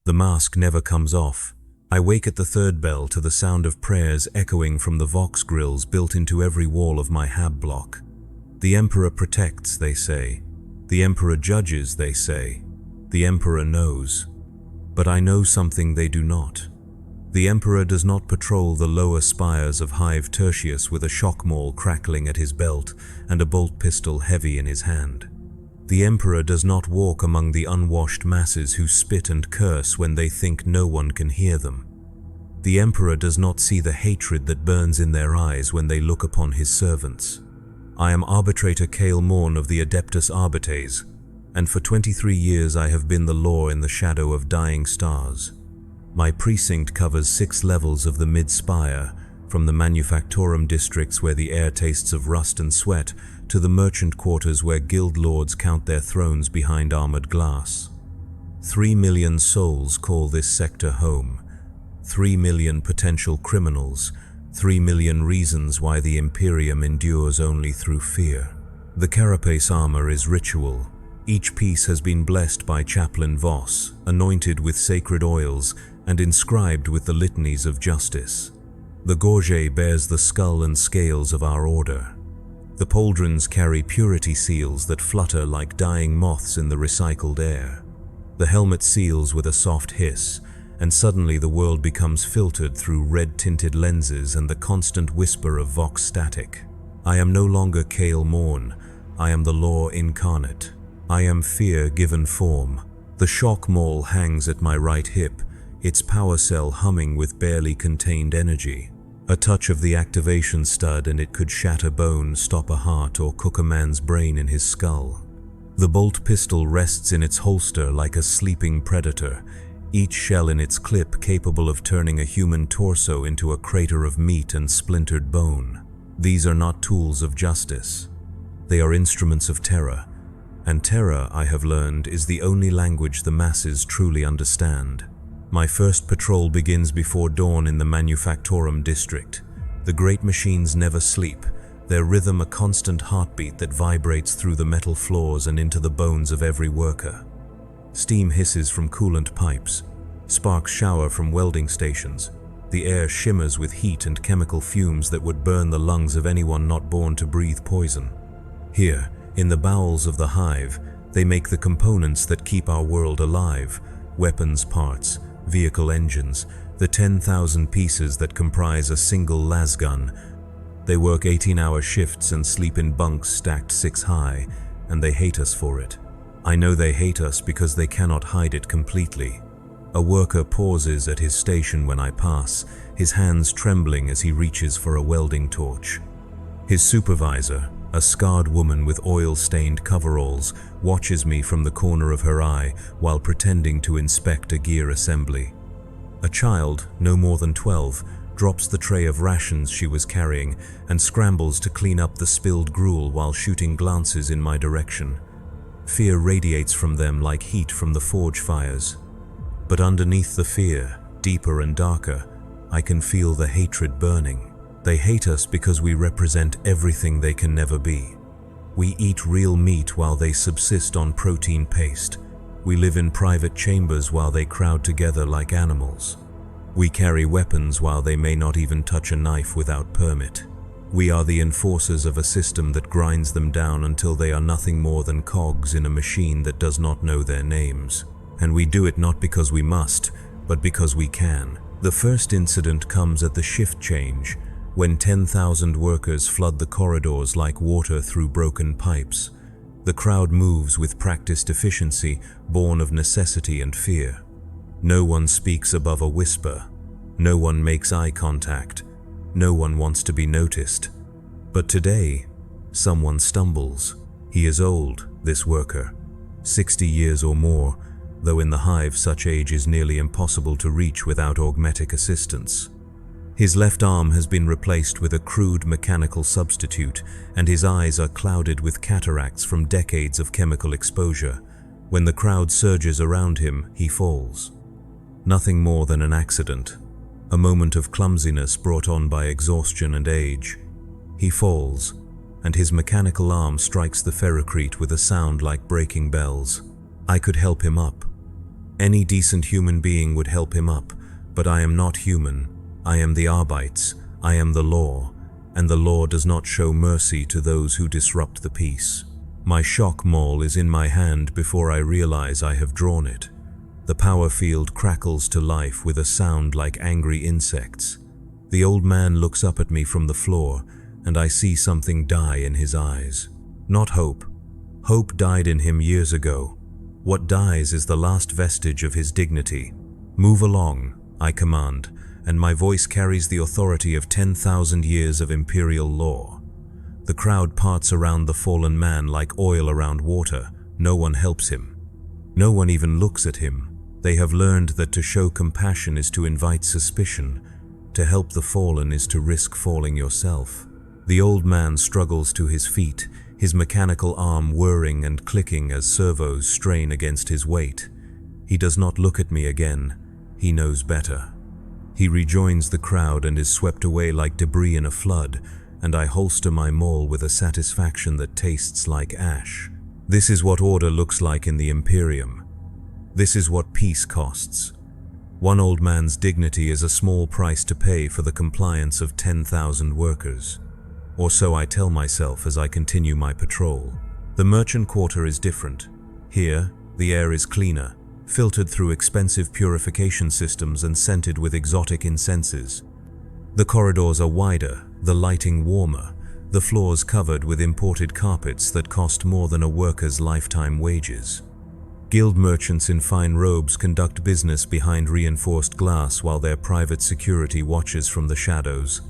The mask never comes off. I wake at the third bell to the sound of prayers echoing from the vox grills built into every wall of my hab block. The Emperor protects, they say. The Emperor judges, they say. The Emperor knows. But I know something they do not. The Emperor does not patrol the lower spires of Hive Tertius with a shock maul crackling at his belt and a bolt pistol heavy in his hand. The Emperor does not walk among the unwashed masses who spit and curse when they think no one can hear them. The Emperor does not see the hatred that burns in their eyes when they look upon his servants. I am Arbitrator Kael Morn of the Adeptus Arbites, and for 23 years I have been the law in the shadow of dying stars. My precinct covers 6 levels of the mid-spire, from the manufactorum districts where the air tastes of rust and sweat, to the merchant quarters where guild lords count their thrones behind armored glass. 3 million souls call this sector home. 3 million potential criminals. 3 million reasons why the Imperium endures only through fear. The carapace armor is ritual. Each piece has been blessed by Chaplain Voss, anointed with sacred oils, and inscribed with the litanies of justice. The gorget bears the skull and scales of our order. The pauldrons carry purity seals that flutter like dying moths in the recycled air. The helmet seals with a soft hiss, and suddenly the world becomes filtered through red-tinted lenses and the constant whisper of vox static. I am no longer Kael Morn. I am the law incarnate. I am fear given form. The shock maul hangs at my right hip, its power cell humming with barely contained energy. A touch of the activation stud and it could shatter bone, stop a heart, or cook a man's brain in his skull. The bolt pistol rests in its holster like a sleeping predator, each shell in its clip capable of turning a human torso into a crater of meat and splintered bone. These are not tools of justice. They are instruments of terror, and terror, I have learned, is the only language the masses truly understand. My first patrol begins before dawn in the Manufactorum district. The great machines never sleep, their rhythm a constant heartbeat that vibrates through the metal floors and into the bones of every worker. Steam hisses from coolant pipes, sparks shower from welding stations. The air shimmers with heat and chemical fumes that would burn the lungs of anyone not born to breathe poison. Here, in the bowels of the hive, they make the components that keep our world alive: weapons parts, vehicle engines, the 10,000 pieces that comprise a single lasgun. They work 18-hour shifts and sleep in bunks stacked 6 high, and they hate us for it. I know they hate us because they cannot hide it completely. A worker pauses at his station when I pass, his hands trembling as he reaches for a welding torch. His supervisor, a scarred woman with oil-stained coveralls, watches me from the corner of her eye while pretending to inspect a gear assembly. A child, no more than 12, drops the tray of rations she was carrying and scrambles to clean up the spilled gruel while shooting glances in my direction. Fear radiates from them like heat from the forge fires. But underneath the fear, deeper and darker, I can feel the hatred burning. They hate us because we represent everything they can never be. We eat real meat while they subsist on protein paste. We live in private chambers while they crowd together like animals. We carry weapons while they may not even touch a knife without permit. We are the enforcers of a system that grinds them down until they are nothing more than cogs in a machine that does not know their names. And we do it not because we must, but because we can. The first incident comes at the shift change, when 10,000 workers flood the corridors like water through broken pipes. The crowd moves with practiced efficiency, born of necessity and fear. No one speaks above a whisper. No one makes eye contact. No one wants to be noticed. But today, someone stumbles. He is old, this worker, 60 years or more, though in the hive such age is nearly impossible to reach without augmetic assistance. His left arm has been replaced with a crude mechanical substitute, and his eyes are clouded with cataracts from decades of chemical exposure. When the crowd surges around him, he falls. Nothing more than an accident, a moment of clumsiness brought on by exhaustion and age. He falls, and his mechanical arm strikes the ferrocrete with a sound like breaking bells. I could help him up. Any decent human being would help him up, but I am not human. I am the Arbites, I am the law, and the law does not show mercy to those who disrupt the peace. My shock maul is in my hand before I realize I have drawn it. The power field crackles to life with a sound like angry insects. The old man looks up at me from the floor, and I see something die in his eyes. Not hope. Hope died in him years ago. What dies is the last vestige of his dignity. Move along, I command, and my voice carries the authority of 10,000 years of imperial law. The crowd parts around the fallen man like oil around water. No one helps him. No one even looks at him. They have learned that to show compassion is to invite suspicion. To help the fallen is to risk falling yourself. The old man struggles to his feet, his mechanical arm whirring and clicking as servos strain against his weight. He does not look at me again. He knows better. He rejoins the crowd and is swept away like debris in a flood, and I holster my maul with a satisfaction that tastes like ash. This is what order looks like in the Imperium. This is what peace costs. One old man's dignity is a small price to pay for the compliance of 10,000 workers. Or so I tell myself as I continue my patrol. The merchant quarter is different. Here, the air is cleaner, filtered through expensive purification systems and scented with exotic incenses. The corridors are wider, the lighting warmer, the floors covered with imported carpets that cost more than a worker's lifetime wages. Guild merchants in fine robes conduct business behind reinforced glass while their private security watches from the shadows.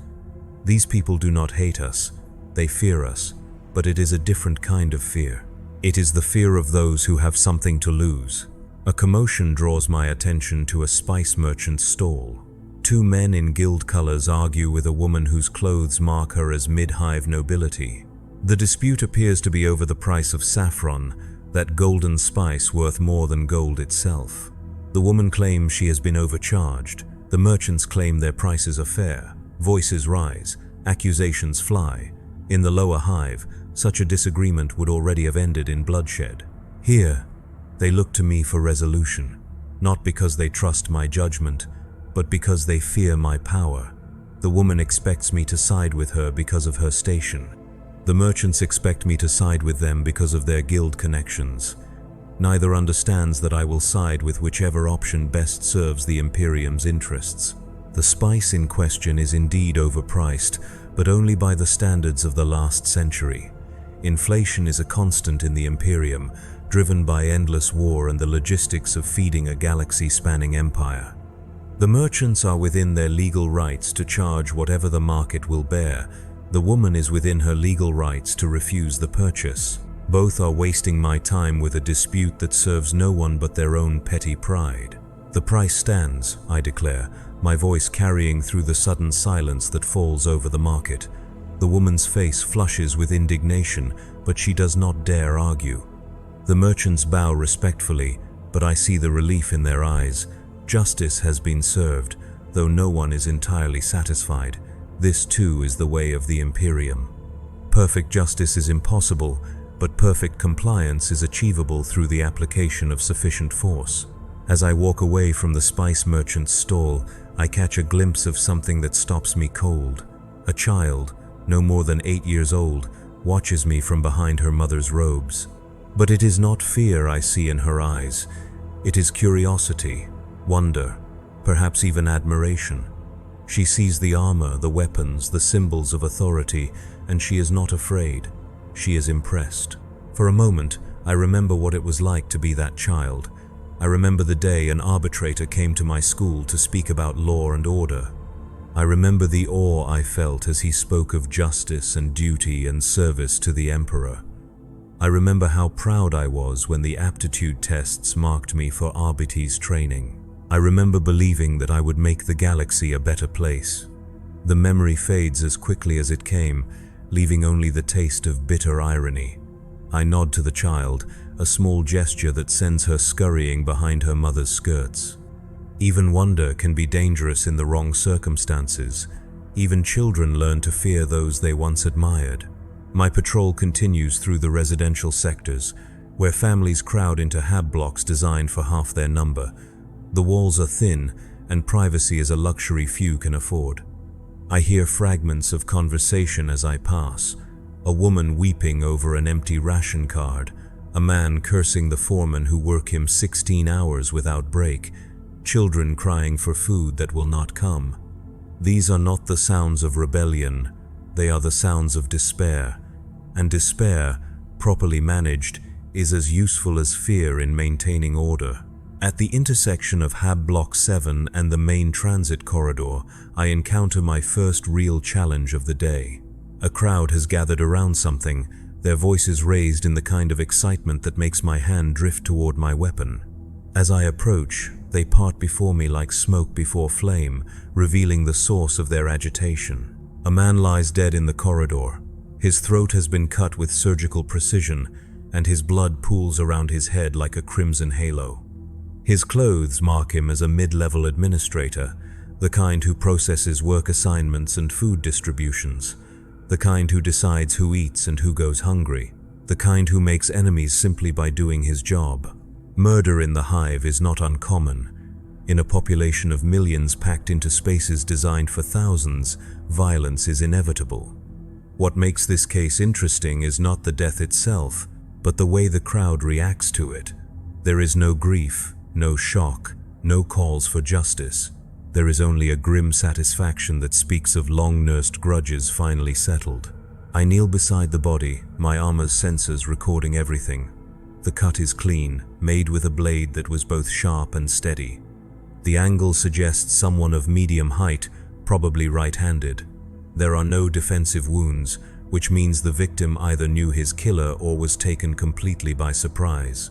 These people do not hate us, they fear us, but it is a different kind of fear. It is the fear of those who have something to lose. A commotion draws my attention to a spice merchant's stall. Two men in guild colors argue with a woman whose clothes mark her as mid-hive nobility. The dispute appears to be over the price of saffron, that golden spice worth more than gold itself. The woman claims she has been overcharged. The merchants claim their prices are fair. Voices rise, accusations fly. In the lower hive, such a disagreement would already have ended in bloodshed. Here, they look to me for resolution, not because they trust my judgment, but because they fear my power. The woman expects me to side with her because of her station. The merchants expect me to side with them because of their guild connections. Neither understands that I will side with whichever option best serves the Imperium's interests. The spice in question is indeed overpriced, but only by the standards of the last century. Inflation is a constant in the Imperium, driven by endless war and the logistics of feeding a galaxy-spanning empire. The merchants are within their legal rights to charge whatever the market will bear. The woman is within her legal rights to refuse the purchase. Both are wasting my time with a dispute that serves no one but their own petty pride. The price stands, I declare, my voice carrying through the sudden silence that falls over the market. The woman's face flushes with indignation, but she does not dare argue. The merchants bow respectfully, but I see the relief in their eyes. Justice has been served, though no one is entirely satisfied. This too is the way of the Imperium. Perfect justice is impossible, but perfect compliance is achievable through the application of sufficient force. As I walk away from the spice merchant's stall, I catch a glimpse of something that stops me cold. A child, no more than 8 years old, watches me from behind her mother's robes. But it is not fear I see in her eyes. It is curiosity, wonder, perhaps even admiration. She sees the armor, the weapons, the symbols of authority, and she is not afraid. She is impressed. For a moment, I remember what it was like to be that child. I remember the day an arbitrator came to my school to speak about law and order. I remember the awe I felt as he spoke of justice and duty and service to the Emperor. I remember how proud I was when the aptitude tests marked me for Arbites training. I remember believing that I would make the galaxy a better place. The memory fades as quickly as it came, leaving only the taste of bitter irony. I nod to the child, a small gesture that sends her scurrying behind her mother's skirts. Even wonder can be dangerous in the wrong circumstances. Even children learn to fear those they once admired. My patrol continues through the residential sectors. where families crowd into hab blocks designed for half their number. The walls are thin, and privacy is a luxury few can afford. I hear fragments of conversation as I pass. A woman weeping over an empty ration card, a man cursing the foreman who work him 16 hours without break, children crying for food that will not come. These are not the sounds of rebellion, they are the sounds of despair. And despair, properly managed, is as useful as fear in maintaining order. At the intersection of Hab Block 7 and the main transit corridor, I encounter my first real challenge of the day. A crowd has gathered around something, their voices raised in the kind of excitement that makes my hand drift toward my weapon. As I approach, they part before me like smoke before flame, revealing the source of their agitation. A man lies dead in the corridor. His throat has been cut with surgical precision, and his blood pools around his head like a crimson halo. His clothes mark him as a mid-level administrator, the kind who processes work assignments and food distributions, the kind who decides who eats and who goes hungry, the kind who makes enemies simply by doing his job. Murder in the hive is not uncommon. In a population of millions packed into spaces designed for thousands, violence is inevitable. What makes this case interesting is not the death itself, but the way the crowd reacts to it. There is no grief, no shock, no calls for justice. There is only a grim satisfaction that speaks of long-nursed grudges finally settled. I kneel beside the body, my armor's sensors recording everything. The cut is clean, made with a blade that was both sharp and steady. The angle suggests someone of medium height, probably right-handed. There are no defensive wounds, which means the victim either knew his killer or was taken completely by surprise.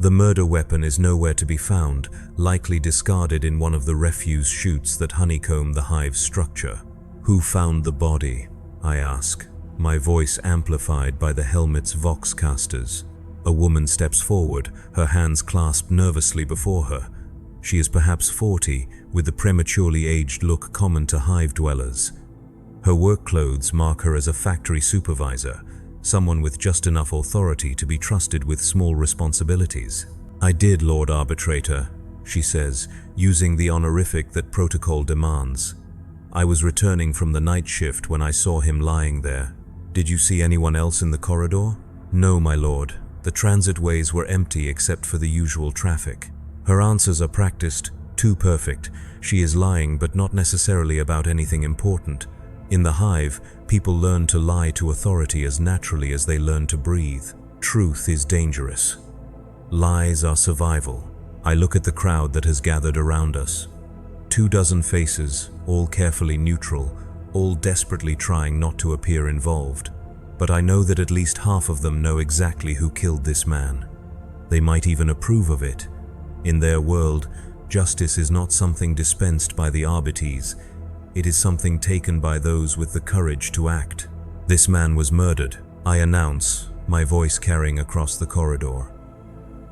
The murder weapon is nowhere to be found, likely discarded in one of the refuse chutes that honeycomb the hive's structure. Who found the body? I ask, my voice amplified by the helmet's voxcasters. A woman steps forward, her hands clasped nervously before her. She is perhaps 40, with the prematurely aged look common to hive dwellers. Her work clothes mark her as a factory supervisor, someone with just enough authority to be trusted with small responsibilities. "I did, Lord Arbitrator," she says, using the honorific that protocol demands. "I was returning from the night shift when I saw him lying there. Did you see anyone else in the corridor?" "No, my lord. The transit ways were empty except for the usual traffic." Her answers are practiced, too perfect. She is lying, but not necessarily about anything important. In the hive, people learn to lie to authority as naturally as they learn to breathe. Truth is dangerous. Lies are survival. I look at the crowd that has gathered around us. 24 faces, all carefully neutral, all desperately trying not to appear involved. But I know that at least half of them know exactly who killed this man. They might even approve of it. In their world, justice is not something dispensed by the arbitres. It is something taken by those with the courage to act. "This man was murdered," I announce, my voice carrying across the corridor.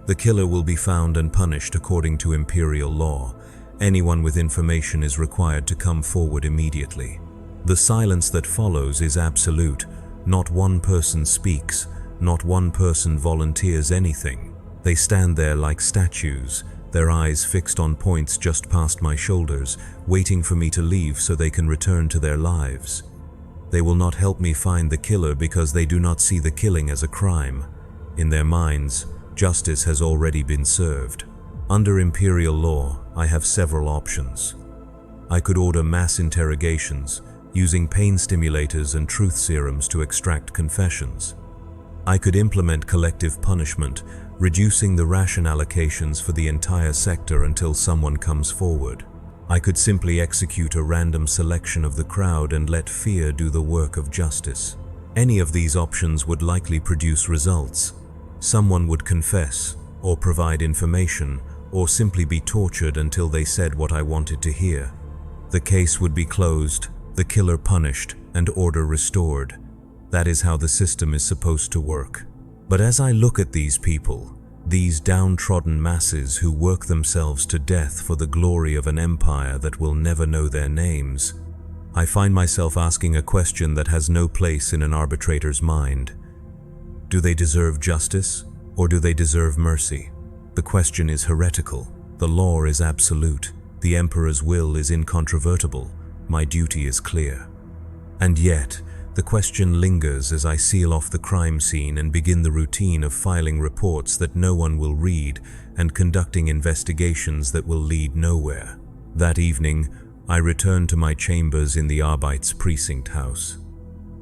"The killer will be found and punished according to imperial law. Anyone with information is required to come forward immediately." The silence that follows is absolute. Not one person speaks, not one person volunteers anything. They stand there like statues, their eyes fixed on points just past my shoulders, waiting for me to leave so they can return to their lives. They will not help me find the killer because they do not see the killing as a crime. In their minds, justice has already been served. Under imperial law, I have several options. I could order mass interrogations, using pain stimulators and truth serums to extract confessions. I could implement collective punishment, reducing the ration allocations for the entire sector until someone comes forward. I could simply execute a random selection of the crowd and let fear do the work of justice. Any of these options would likely produce results. Someone would confess, or provide information, or simply be tortured until they said what I wanted to hear. The case would be closed, the killer punished, and order restored. That is how the system is supposed to work. But as I look at these people, these downtrodden masses who work themselves to death for the glory of an empire that will never know their names, I find myself asking a question that has no place in an arbitrator's mind. Do they deserve justice, Or do they deserve mercy? The question is heretical. The law is absolute. The Emperor's will is incontrovertible. My duty is clear. And yet, the question lingers as I seal off the crime scene and begin the routine of filing reports that no one will read and conducting investigations that will lead nowhere. That evening, I return to my chambers in the Arbeits precinct house.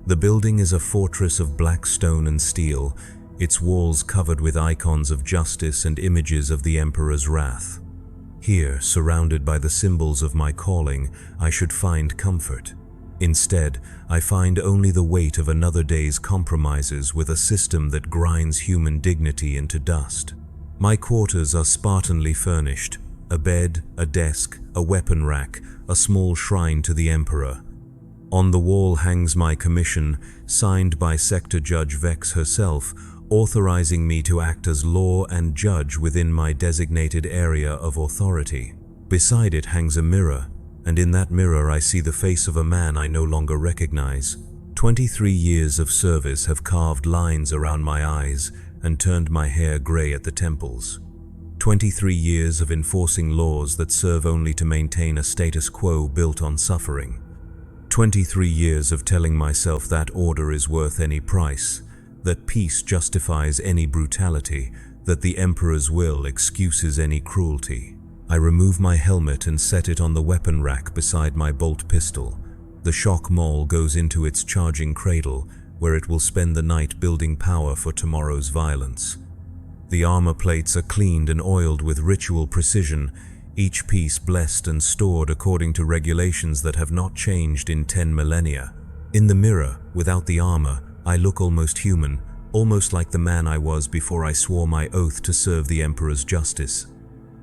The building is a fortress of black stone and steel, its walls covered with icons of justice and images of the Emperor's wrath. Here, surrounded by the symbols of my calling, I should find comfort. Instead, I find only the weight of another day's compromises with a system that grinds human dignity into dust. My quarters are spartanly furnished: a bed, a desk, a weapon rack, a small shrine to the Emperor. On the wall hangs my commission, signed by Sector Judge Vex herself, authorizing me to act as law and judge within my designated area of authority. Beside it hangs a mirror, and in that mirror I see the face of a man I no longer recognize. 23 years of service have carved lines around my eyes and turned my hair gray at the temples. 23 years of enforcing laws that serve only to maintain a status quo built on suffering. 23 years of telling myself that order is worth any price, that peace justifies any brutality, that the Emperor's will excuses any cruelty. I remove my helmet and set it on the weapon rack beside my bolt pistol. The shock maul goes into its charging cradle, where it will spend the night building power for tomorrow's violence. The armor plates are cleaned and oiled with ritual precision, each piece blessed and stored according to regulations that have not changed in 10 millennia. In the mirror, without the armor, I look almost human, almost like the man I was before I swore my oath to serve the Emperor's justice.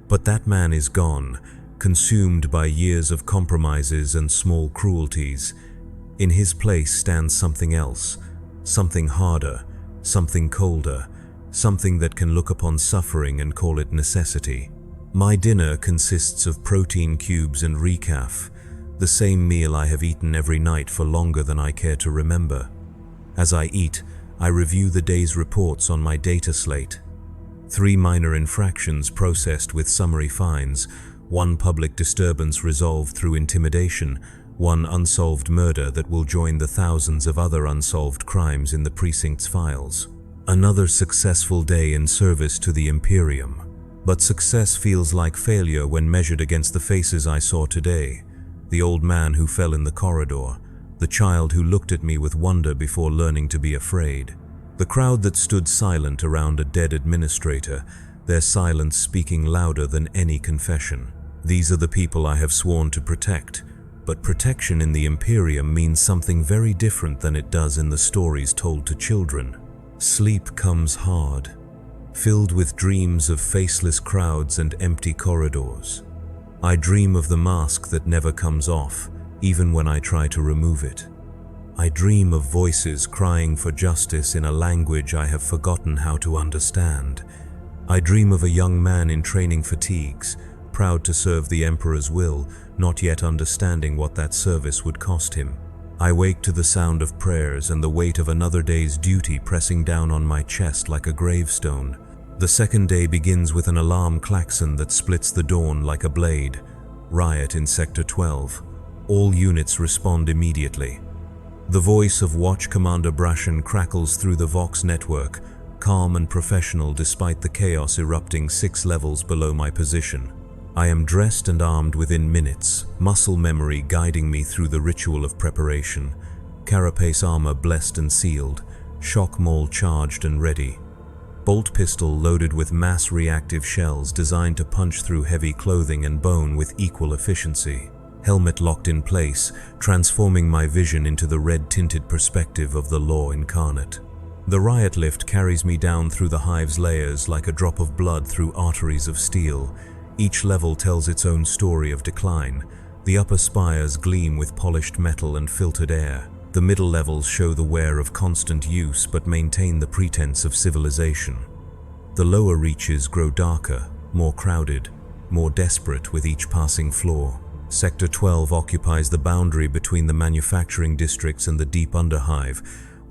But that man is gone, consumed by years of compromises and small cruelties. In his place stands something else, something harder, something colder, something that can look upon suffering and call it necessity. My dinner consists of protein cubes and recaf, the same meal I have eaten every night for longer than I care to remember. As I eat, I review the day's reports on my data slate. 3 minor infractions processed with summary fines, 1 public disturbance resolved through intimidation, 1 unsolved murder that will join the thousands of other unsolved crimes in the precinct's files. Another successful day in service to the Imperium. But success feels like failure when measured against the faces I saw today. The old man who fell in the corridor, the child who looked at me with wonder before learning to be afraid, the crowd that stood silent around a dead administrator, their silence speaking louder than any confession. These are the people I have sworn to protect, but protection in the Imperium means something very different than it does in the stories told to children. Sleep comes hard, filled with dreams of faceless crowds and empty corridors. I dream of the mask that never comes off, even when I try to remove it. I dream of voices crying for justice in a language I have forgotten how to understand. I dream of a young man in training fatigues, proud to serve the Emperor's will, not yet understanding what that service would cost him. I wake to the sound of prayers and the weight of another day's duty pressing down on my chest like a gravestone. The second day begins with an alarm klaxon that splits the dawn like a blade. Riot in Sector 12. All units respond immediately. The voice of Watch Commander Brashen crackles through the Vox network, calm and professional despite the chaos erupting 6 levels below my position. I am dressed and armed within minutes, muscle memory guiding me through the ritual of preparation. Carapace armor blessed and sealed, shock maul charged and ready. Bolt pistol loaded with mass reactive shells designed to punch through heavy clothing and bone with equal efficiency. Helmet locked in place, transforming my vision into the red-tinted perspective of the law incarnate. The riot lift carries me down through the hive's layers like a drop of blood through arteries of steel. Each level tells its own story of decline. The upper spires gleam with polished metal and filtered air. The middle levels show the wear of constant use but maintain the pretense of civilization. The lower reaches grow darker, more crowded, more desperate with each passing floor. Sector 12 occupies the boundary between the manufacturing districts and the deep underhive,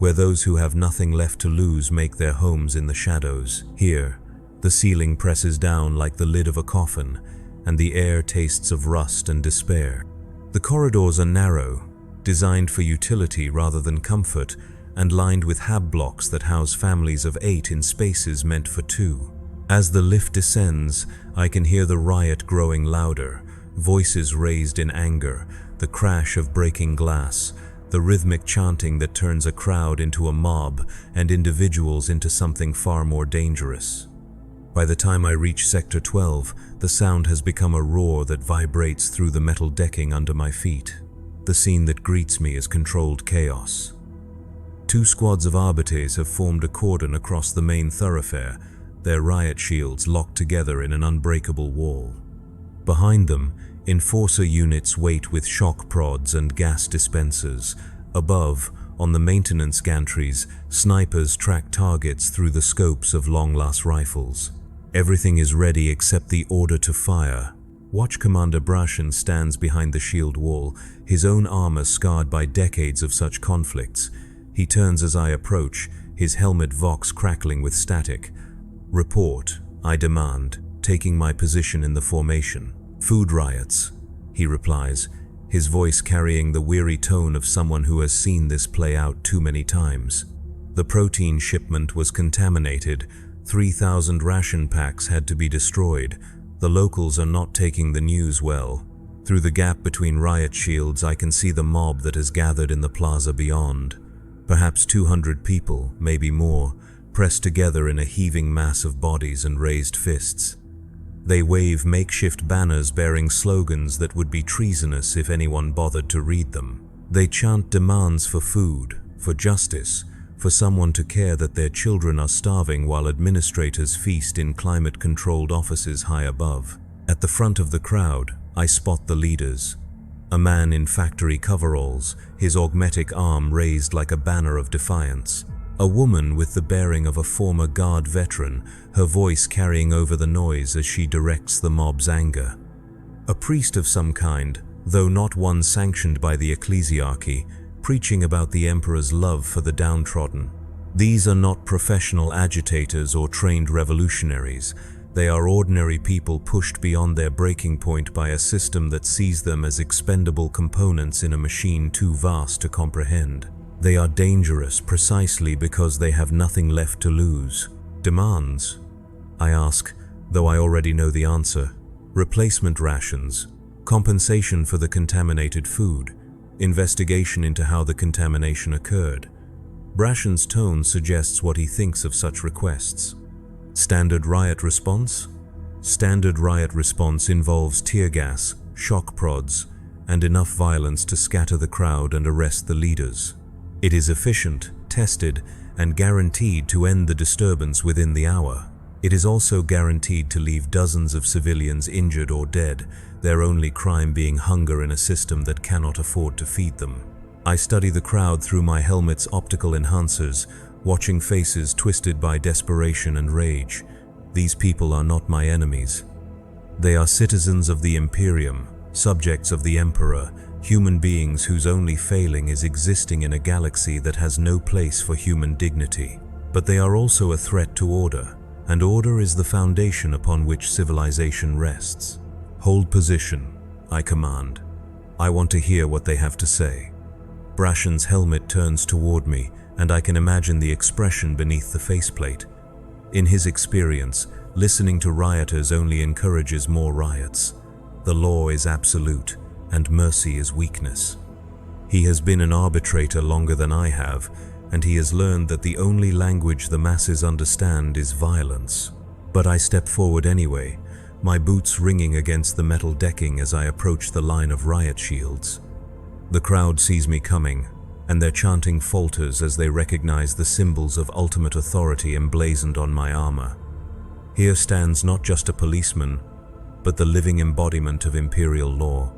where those who have nothing left to lose make their homes in the shadows. Here, the ceiling presses down like the lid of a coffin, and the air tastes of rust and despair. The corridors are narrow, designed for utility rather than comfort, and lined with hab blocks that house families of 8 in spaces meant for 2. As the lift descends, I can hear the riot growing louder, voices raised in anger, the crash of breaking glass, the rhythmic chanting that turns a crowd into a mob and individuals into something far more dangerous. By the time I reach Sector 12, the sound has become a roar that vibrates through the metal decking under my feet. The scene that greets me is controlled chaos. 2 squads of arbites have formed a cordon across the main thoroughfare, their riot shields locked together in an unbreakable wall. Behind them, enforcer units wait with shock prods and gas dispensers. Above, on the maintenance gantries, snipers track targets through the scopes of long-last rifles. Everything is ready except the order to fire. Watch Commander Brashen stands behind the shield wall, his own armor scarred by decades of such conflicts. He turns as I approach, his helmet vox crackling with static. "Report," I demand, taking my position in the formation. "Food riots," he replies, his voice carrying the weary tone of someone who has seen this play out too many times. The protein shipment was contaminated. 3,000 ration packs had to be destroyed. The locals are not taking the news well. Through the gap between riot shields, I can see the mob that has gathered in the plaza beyond. Perhaps 200 people, maybe more, pressed together in a heaving mass of bodies and raised fists. They wave makeshift banners bearing slogans that would be treasonous if anyone bothered to read them. They chant demands for food, for justice, for someone to care that their children are starving while administrators feast in climate-controlled offices high above. At the front of the crowd, I spot the leaders. A man in factory coveralls, his augmetic arm raised like a banner of defiance. A woman with the bearing of a former Guard veteran, her voice carrying over the noise as she directs the mob's anger. A priest of some kind, though not one sanctioned by the ecclesiarchy, preaching about the emperor's love for the downtrodden. These are not professional agitators or trained revolutionaries. They are ordinary people pushed beyond their breaking point by a system that sees them as expendable components in a machine too vast to comprehend. They are dangerous precisely because they have nothing left to lose. Demands? I ask, though I already know the answer. Replacement rations, compensation for the contaminated food, investigation into how the contamination occurred. Brashen's tone suggests what he thinks of such requests. Standard riot response? Standard riot response involves tear gas, shock prods, and enough violence to scatter the crowd and arrest the leaders. It is efficient, tested, and guaranteed to end the disturbance within the hour. It is also guaranteed to leave dozens of civilians injured or dead, their only crime being hunger in a system that cannot afford to feed them. I study the crowd through my helmet's optical enhancers, watching faces twisted by desperation and rage. These people are not my enemies. They are citizens of the Imperium, subjects of the Emperor, human beings whose only failing is existing in a galaxy that has no place for human dignity. But they are also a threat to order, and order is the foundation upon which civilization rests. Hold position, I command. I want to hear what they have to say. Brashen's helmet turns toward me, and I can imagine the expression beneath the faceplate. In his experience, listening to rioters only encourages more riots. The law is absolute, and mercy is weakness. He has been an arbitrator longer than I have, and he has learned that the only language the masses understand is violence. But I step forward anyway, my boots ringing against the metal decking as I approach the line of riot shields. The crowd sees me coming, and their chanting falters as they recognize the symbols of ultimate authority emblazoned on my armor. Here stands not just a policeman, but the living embodiment of imperial law.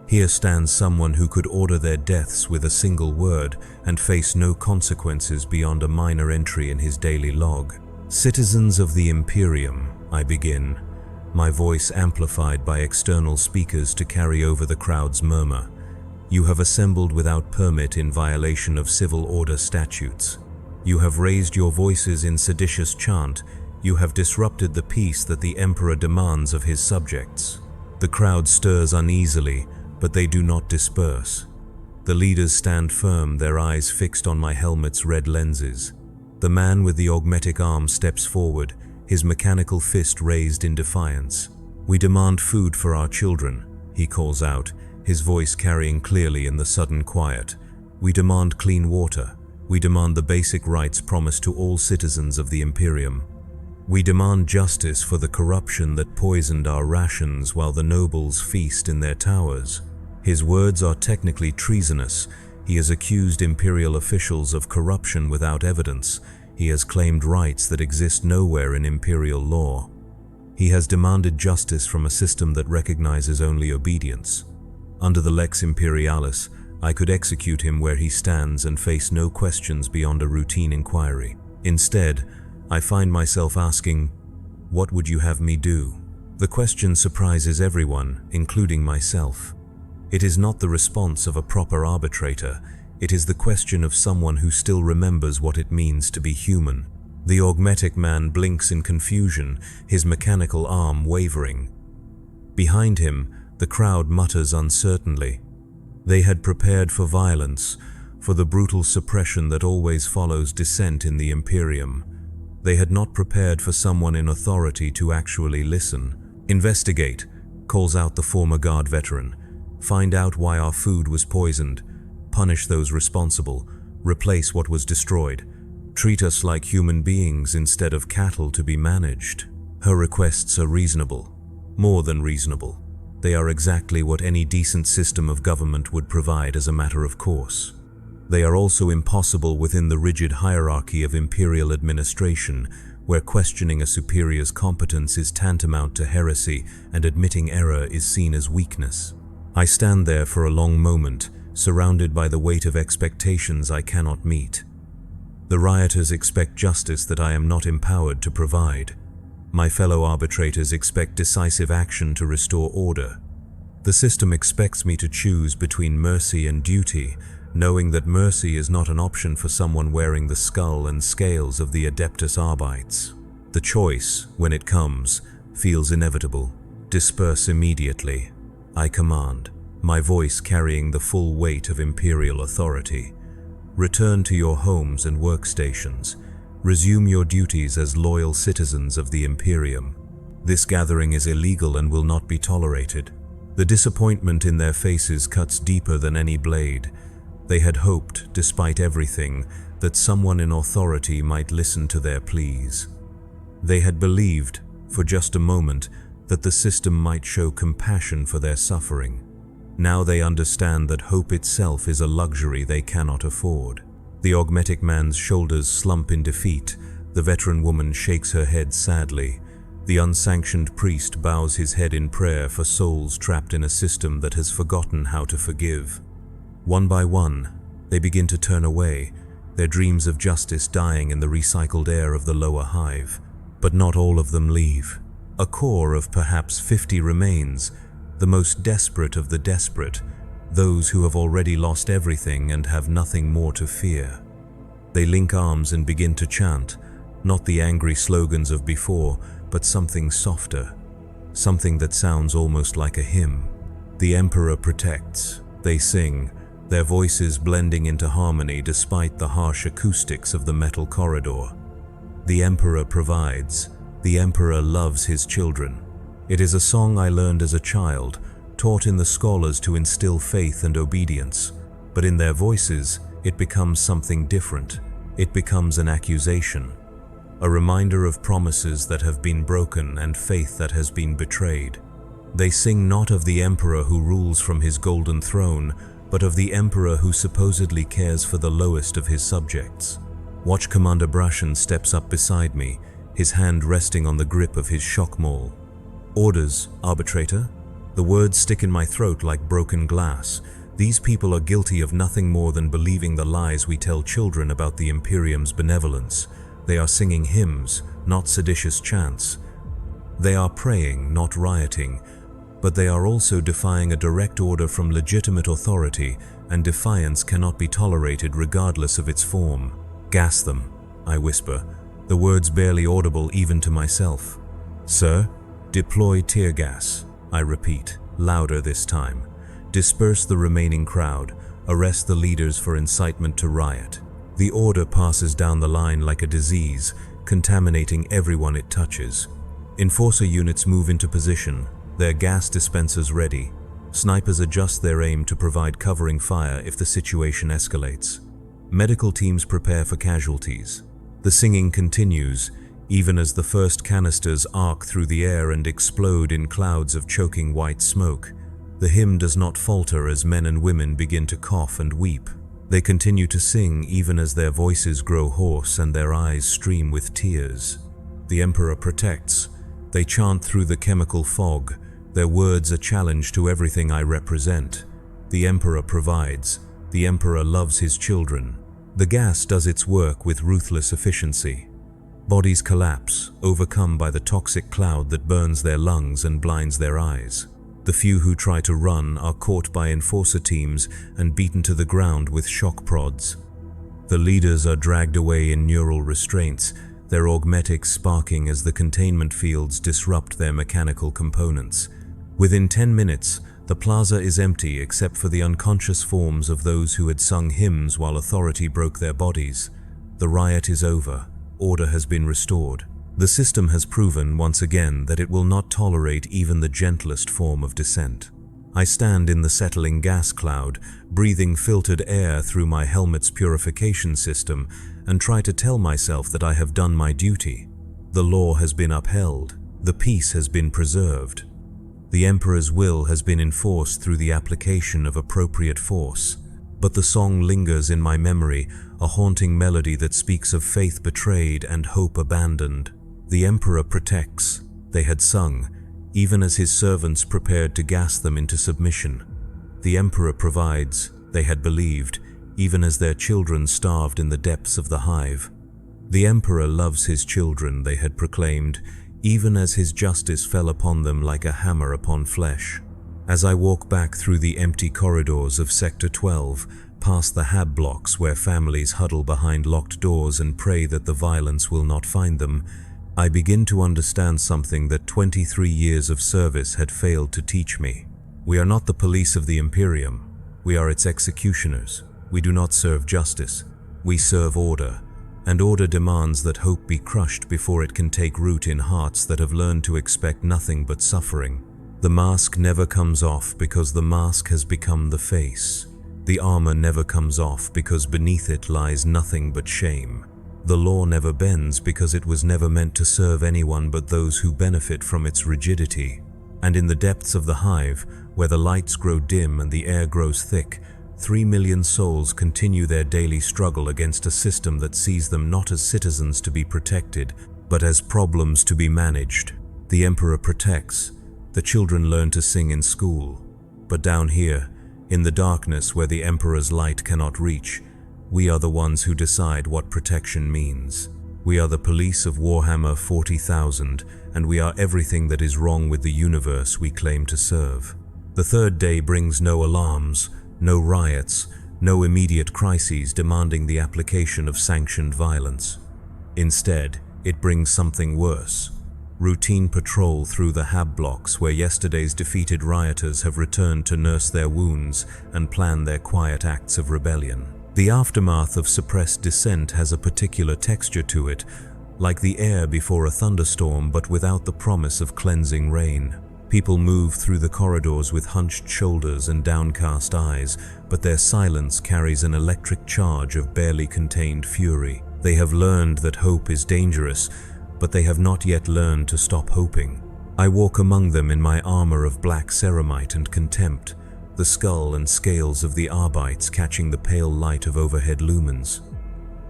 Here stands someone who could order their deaths with a single word and face no consequences beyond a minor entry in his daily log. Citizens of the Imperium, I begin, my voice amplified by external speakers to carry over the crowd's murmur. You have assembled without permit in violation of civil order statutes. You have raised your voices in seditious chant. You have disrupted the peace that the emperor demands of his subjects. The crowd stirs uneasily, but they do not disperse. The leaders stand firm, their eyes fixed on my helmet's red lenses. The man with the augmetic arm steps forward, his mechanical fist raised in defiance. "We demand food for our children," he calls out, his voice carrying clearly in the sudden quiet. "We demand clean water. We demand the basic rights promised to all citizens of the Imperium. We demand justice for the corruption that poisoned our rations while the nobles feast in their towers." His words are technically treasonous. He has accused imperial officials of corruption without evidence. He has claimed rights that exist nowhere in imperial law. He has demanded justice from a system that recognizes only obedience. Under the Lex Imperialis, I could execute him where he stands and face no questions beyond a routine inquiry. Instead, I find myself asking, "What would you have me do?" The question surprises everyone, including myself. It is not the response of a proper arbitrator. It is the question of someone who still remembers what it means to be human. The augmetic man blinks in confusion, his mechanical arm wavering. Behind him, the crowd mutters uncertainly. They had prepared for violence, for the brutal suppression that always follows dissent in the Imperium. They had not prepared for someone in authority to actually listen. "Investigate," calls out the former guard veteran. "Find out why our food was poisoned. Punish those responsible. Replace what was destroyed. Treat us like human beings instead of cattle to be managed." Her requests are reasonable. More than reasonable. They are exactly what any decent system of government would provide as a matter of course. They are also impossible within the rigid hierarchy of imperial administration, where questioning a superior's competence is tantamount to heresy and admitting error is seen as weakness. I stand there for a long moment, surrounded by the weight of expectations I cannot meet. The rioters expect justice that I am not empowered to provide. My fellow arbitrators expect decisive action to restore order. The system expects me to choose between mercy and duty, knowing that mercy is not an option for someone wearing the skull and scales of the Adeptus Arbites. The choice, when it comes, feels inevitable. Disperse immediately, I command, my voice carrying the full weight of imperial authority. Return to your homes and workstations. Resume your duties as loyal citizens of the Imperium. This gathering is illegal and will not be tolerated. The disappointment in their faces cuts deeper than any blade. They had hoped, despite everything, that someone in authority might listen to their pleas. They had believed, for just a moment, that the system might show compassion for their suffering. Now they understand that hope itself is a luxury they cannot afford. The augmetic man's shoulders slump in defeat. The veteran woman shakes her head sadly. The unsanctioned priest bows his head in prayer for souls trapped in a system that has forgotten how to forgive. One by one, they begin to turn away, their dreams of justice dying in the recycled air of the lower hive. But not all of them leave. A core of perhaps 50 remains, the most desperate of the desperate, those who have already lost everything and have nothing more to fear. They link arms and begin to chant, not the angry slogans of before, but something softer, something that sounds almost like a hymn. The Emperor protects, they sing, their voices blending into harmony despite the harsh acoustics of the metal corridor. The Emperor provides, the Emperor loves his children. It is a song I learned as a child, taught in the scholars to instill faith and obedience, but in their voices, it becomes something different. It becomes an accusation, a reminder of promises that have been broken and faith that has been betrayed. They sing not of the Emperor who rules from his golden throne, but of the Emperor who supposedly cares for the lowest of his subjects. Watch Commander Brashen steps up beside me, his hand resting on the grip of his shock maul. "Orders, arbitrator?" The words stick in my throat like broken glass. These people are guilty of nothing more than believing the lies we tell children about the Imperium's benevolence. They are singing hymns, not seditious chants. They are praying, not rioting. but they are also defying a direct order from legitimate authority, and defiance cannot be tolerated regardless of its form. "Gas them," I whisper, the words barely audible even to myself. "Sir, deploy tear gas," I repeat, louder this time. "Disperse the remaining crowd. Arrest the leaders for incitement to riot." The order passes down the line like a disease, contaminating everyone it touches. Enforcer units move into position, their gas dispensers ready. Snipers adjust their aim to provide covering fire if the situation escalates. Medical teams prepare for casualties. The singing continues, even as the first canisters arc through the air and explode in clouds of choking white smoke. The hymn does not falter as men and women begin to cough and weep. They continue to sing even as their voices grow hoarse and their eyes stream with tears. The Emperor protects. They chant through the chemical fog, their words a challenge to everything I represent. The Emperor provides. The Emperor loves his children. The gas does its work with ruthless efficiency. Bodies collapse, overcome by the toxic cloud that burns their lungs and blinds their eyes. The few who try to run are caught by enforcer teams and beaten to the ground with shock prods. The leaders are dragged away in neural restraints, their augmetics sparking as the containment fields disrupt their mechanical components. Within 10 minutes, the plaza is empty except for the unconscious forms of those who had sung hymns while authority broke their bodies. The riot is over. Order has been restored. The system has proven once again that it will not tolerate even the gentlest form of dissent. I stand in the settling gas cloud, breathing filtered air through my helmet's purification system, and try to tell myself that I have done my duty. The law has been upheld. The peace has been preserved. The Emperor's will has been enforced through the application of appropriate force. But the song lingers in my memory, a haunting melody that speaks of faith betrayed and hope abandoned. The Emperor protects, they had sung, even as his servants prepared to gas them into submission. The Emperor provides, they had believed, even as their children starved in the depths of the hive. The Emperor loves his children, they had proclaimed, even as his justice fell upon them like a hammer upon flesh. As I walk back through the empty corridors of Sector 12, past the hab blocks where families huddle behind locked doors and pray that the violence will not find them, I begin to understand something that 23 years of service had failed to teach me. We are not the police of the Imperium. We are its executioners. We do not serve justice. We serve order. And order demands that hope be crushed before it can take root in hearts that have learned to expect nothing but suffering. The mask never comes off because the mask has become the face. The armor never comes off because beneath it lies nothing but shame. The law never bends because it was never meant to serve anyone but those who benefit from its rigidity. And in the depths of the hive, where the lights grow dim and the air grows thick, 3 million souls continue their daily struggle against a system that sees them not as citizens to be protected, but as problems to be managed. The Emperor protects. The children learn to sing in school. But down here, in the darkness where the Emperor's light cannot reach, we are the ones who decide what protection means. We are the police of Warhammer 40,000, and we are everything that is wrong with the universe we claim to serve. The third day brings no alarms, no riots, no immediate crises demanding the application of sanctioned violence. Instead, it brings something worse. Routine patrol through the hab blocks where yesterday's defeated rioters have returned to nurse their wounds and plan their quiet acts of rebellion. The aftermath of suppressed dissent has a particular texture to it, like the air before a thunderstorm but without the promise of cleansing rain. People move through the corridors with hunched shoulders and downcast eyes, but their silence carries an electric charge of barely contained fury. They have learned that hope is dangerous, but they have not yet learned to stop hoping. I walk among them in my armor of black ceramite and contempt, the skull and scales of the arbites catching the pale light of overhead lumens.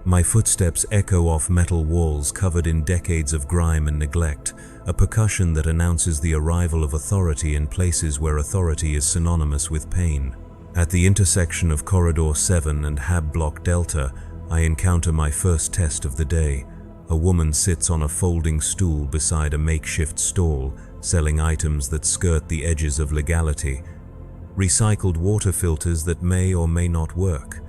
My footsteps echo off metal walls covered in decades of grime and neglect, a percussion that announces the arrival of authority in places where authority is synonymous with pain. At the intersection of Corridor 7 and Hab Block Delta, I encounter my first test of the day. A woman sits on a folding stool beside a makeshift stall, selling items that skirt the edges of legality, recycled water filters that may or may not work,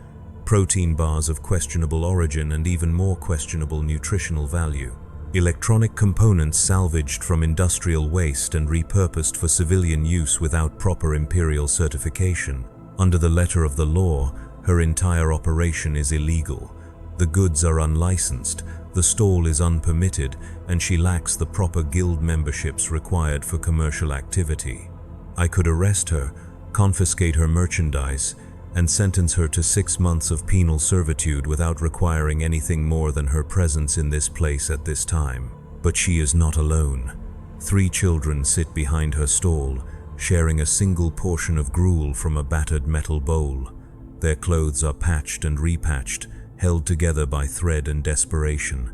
protein bars of questionable origin and even more questionable nutritional value, electronic components salvaged from industrial waste and repurposed for civilian use without proper imperial certification. Under the letter of the law, her entire operation is illegal. The goods are unlicensed, the stall is unpermitted, and she lacks the proper guild memberships required for commercial activity. I could arrest her, confiscate her merchandise, and sentence her to 6 months of penal servitude without requiring anything more than her presence in this place at this time. But she is not alone. 3 children sit behind her stall, sharing a single portion of gruel from a battered metal bowl. Their clothes are patched and repatched, held together by thread and desperation.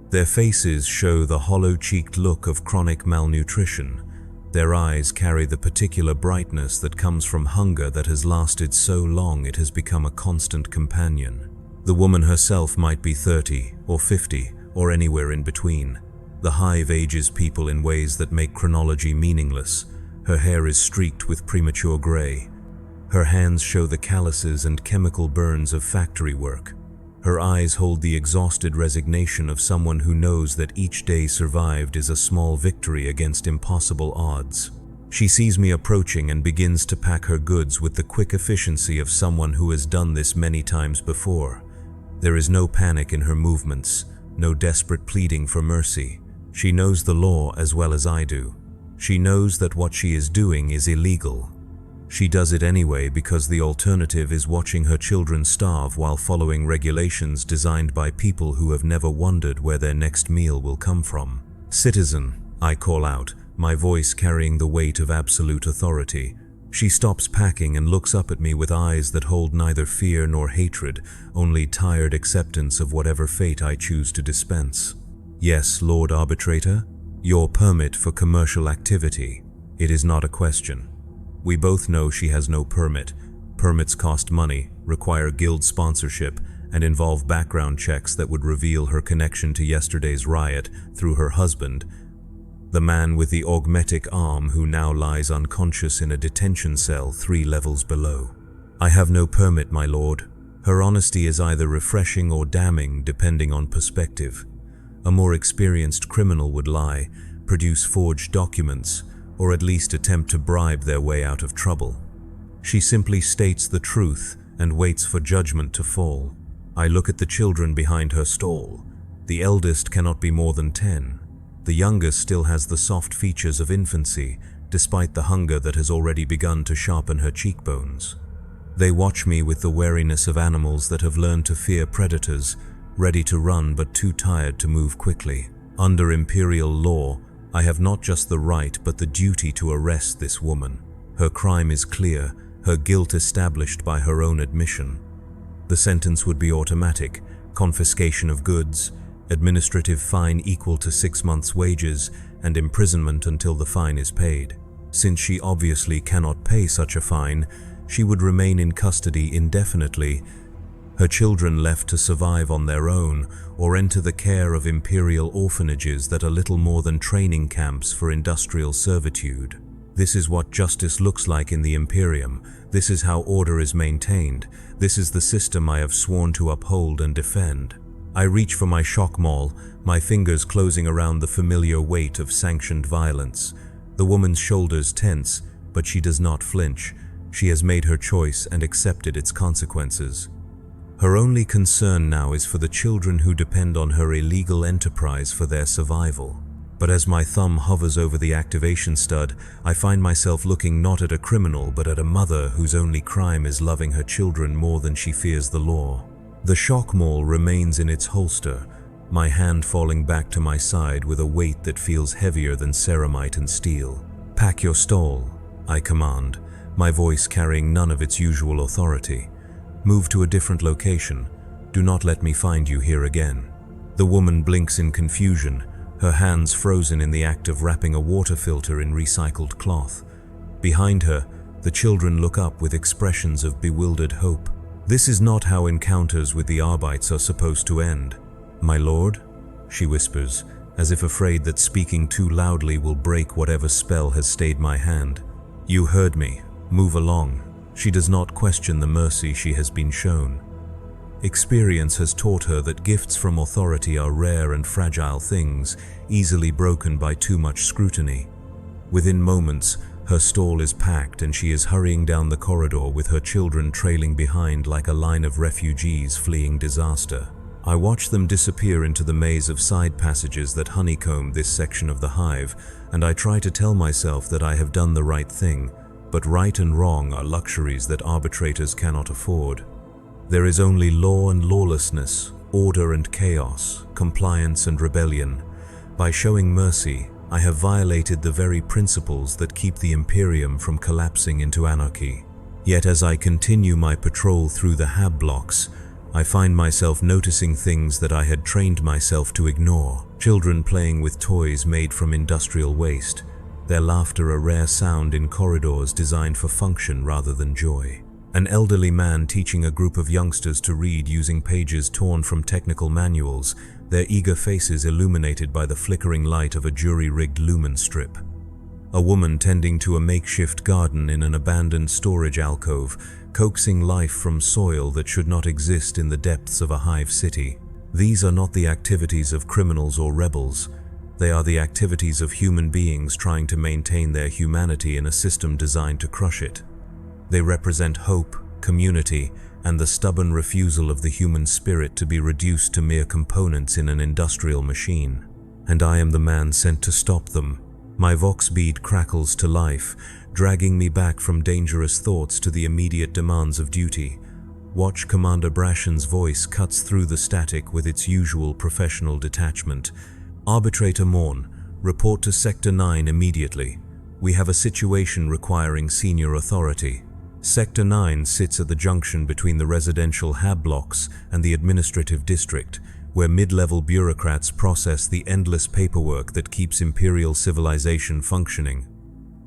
Their faces show the hollow-cheeked look of chronic malnutrition. Their eyes carry the particular brightness that comes from hunger that has lasted so long it has become a constant companion. The woman herself might be 30 or 50 or anywhere in between. The hive ages people in ways that make chronology meaningless. Her hair is streaked with premature gray. Her hands show the calluses and chemical burns of factory work. Her eyes hold the exhausted resignation of someone who knows that each day survived is a small victory against impossible odds. She sees me approaching and begins to pack her goods with the quick efficiency of someone who has done this many times before. There is no panic in her movements, no desperate pleading for mercy. She knows the law as well as I do. She knows that what she is doing is illegal. She does it anyway because the alternative is watching her children starve while following regulations designed by people who have never wondered where their next meal will come from. "Citizen," I call out, my voice carrying the weight of absolute authority. She stops packing and looks up at me with eyes that hold neither fear nor hatred, only tired acceptance of whatever fate I choose to dispense. "Yes, Lord Arbitrator, your permit for commercial activity. It is not a question." We both know she has no permit. Permits cost money, require guild sponsorship, and involve background checks that would reveal her connection to yesterday's riot through her husband, the man with the augmetic arm who now lies unconscious in a detention cell 3 levels below. "I have no permit, my lord." Her honesty is either refreshing or damning, depending on perspective. A more experienced criminal would lie, produce forged documents, or at least attempt to bribe their way out of trouble. She simply states the truth and waits for judgment to fall. I look at the children behind her stall. The eldest cannot be more than 10. The youngest still has the soft features of infancy, despite the hunger that has already begun to sharpen her cheekbones. They watch me with the wariness of animals that have learned to fear predators, ready to run but too tired to move quickly. Under imperial law, I have not just the right but the duty to arrest this woman. Her crime is clear, her guilt established by her own admission. The sentence would be automatic: confiscation of goods, administrative fine equal to 6 months' wages, and imprisonment until the fine is paid. Since she obviously cannot pay such a fine, she would remain in custody indefinitely, her children left to survive on their own or enter the care of imperial orphanages that are little more than training camps for industrial servitude. This is what justice looks like in the Imperium. This is how order is maintained. This is the system I have sworn to uphold and defend. I reach for my shock maul, my fingers closing around the familiar weight of sanctioned violence. The woman's shoulders tense, but she does not flinch. She has made her choice and accepted its consequences. Her only concern now is for the children who depend on her illegal enterprise for their survival. But as my thumb hovers over the activation stud, I find myself looking not at a criminal but at a mother whose only crime is loving her children more than she fears the law. The shock maul remains in its holster, my hand falling back to my side with a weight that feels heavier than ceramite and steel. "Pack your stall," I command, my voice carrying none of its usual authority. "Move to a different location. Do not let me find you here again." The woman blinks in confusion, her hands frozen in the act of wrapping a water filter in recycled cloth. Behind her, the children look up with expressions of bewildered hope. This is not how encounters with the Arbites are supposed to end. "My lord," she whispers, as if afraid that speaking too loudly will break whatever spell has stayed my hand. "You heard me. Move along." She does not question the mercy she has been shown. Experience has taught her that gifts from authority are rare and fragile things, easily broken by too much scrutiny. Within moments, her stall is packed and she is hurrying down the corridor with her children trailing behind like a line of refugees fleeing disaster. I watch them disappear into the maze of side passages that honeycomb this section of the hive, and I try to tell myself that I have done the right thing, but right and wrong are luxuries that arbitrators cannot afford. There is only law and lawlessness, order and chaos, compliance and rebellion. By showing mercy, I have violated the very principles that keep the Imperium from collapsing into anarchy. Yet as I continue my patrol through the hab blocks, I find myself noticing things that I had trained myself to ignore. Children playing with toys made from industrial waste, their laughter a rare sound in corridors designed for function rather than joy. An elderly man teaching a group of youngsters to read using pages torn from technical manuals, their eager faces illuminated by the flickering light of a jury-rigged lumen strip. A woman tending to a makeshift garden in an abandoned storage alcove, coaxing life from soil that should not exist in the depths of a hive city. These are not the activities of criminals or rebels. They are the activities of human beings trying to maintain their humanity in a system designed to crush it. They represent hope, community, and the stubborn refusal of the human spirit to be reduced to mere components in an industrial machine. And I am the man sent to stop them. My vox bead crackles to life, dragging me back from dangerous thoughts to the immediate demands of duty. Watch Commander Brashen's voice cuts through the static with its usual professional detachment. "Arbitrator Morn, report to Sector 9 immediately. We have a situation requiring senior authority." Sector 9 sits at the junction between the residential hab blocks and the administrative district, where mid-level bureaucrats process the endless paperwork that keeps imperial civilization functioning.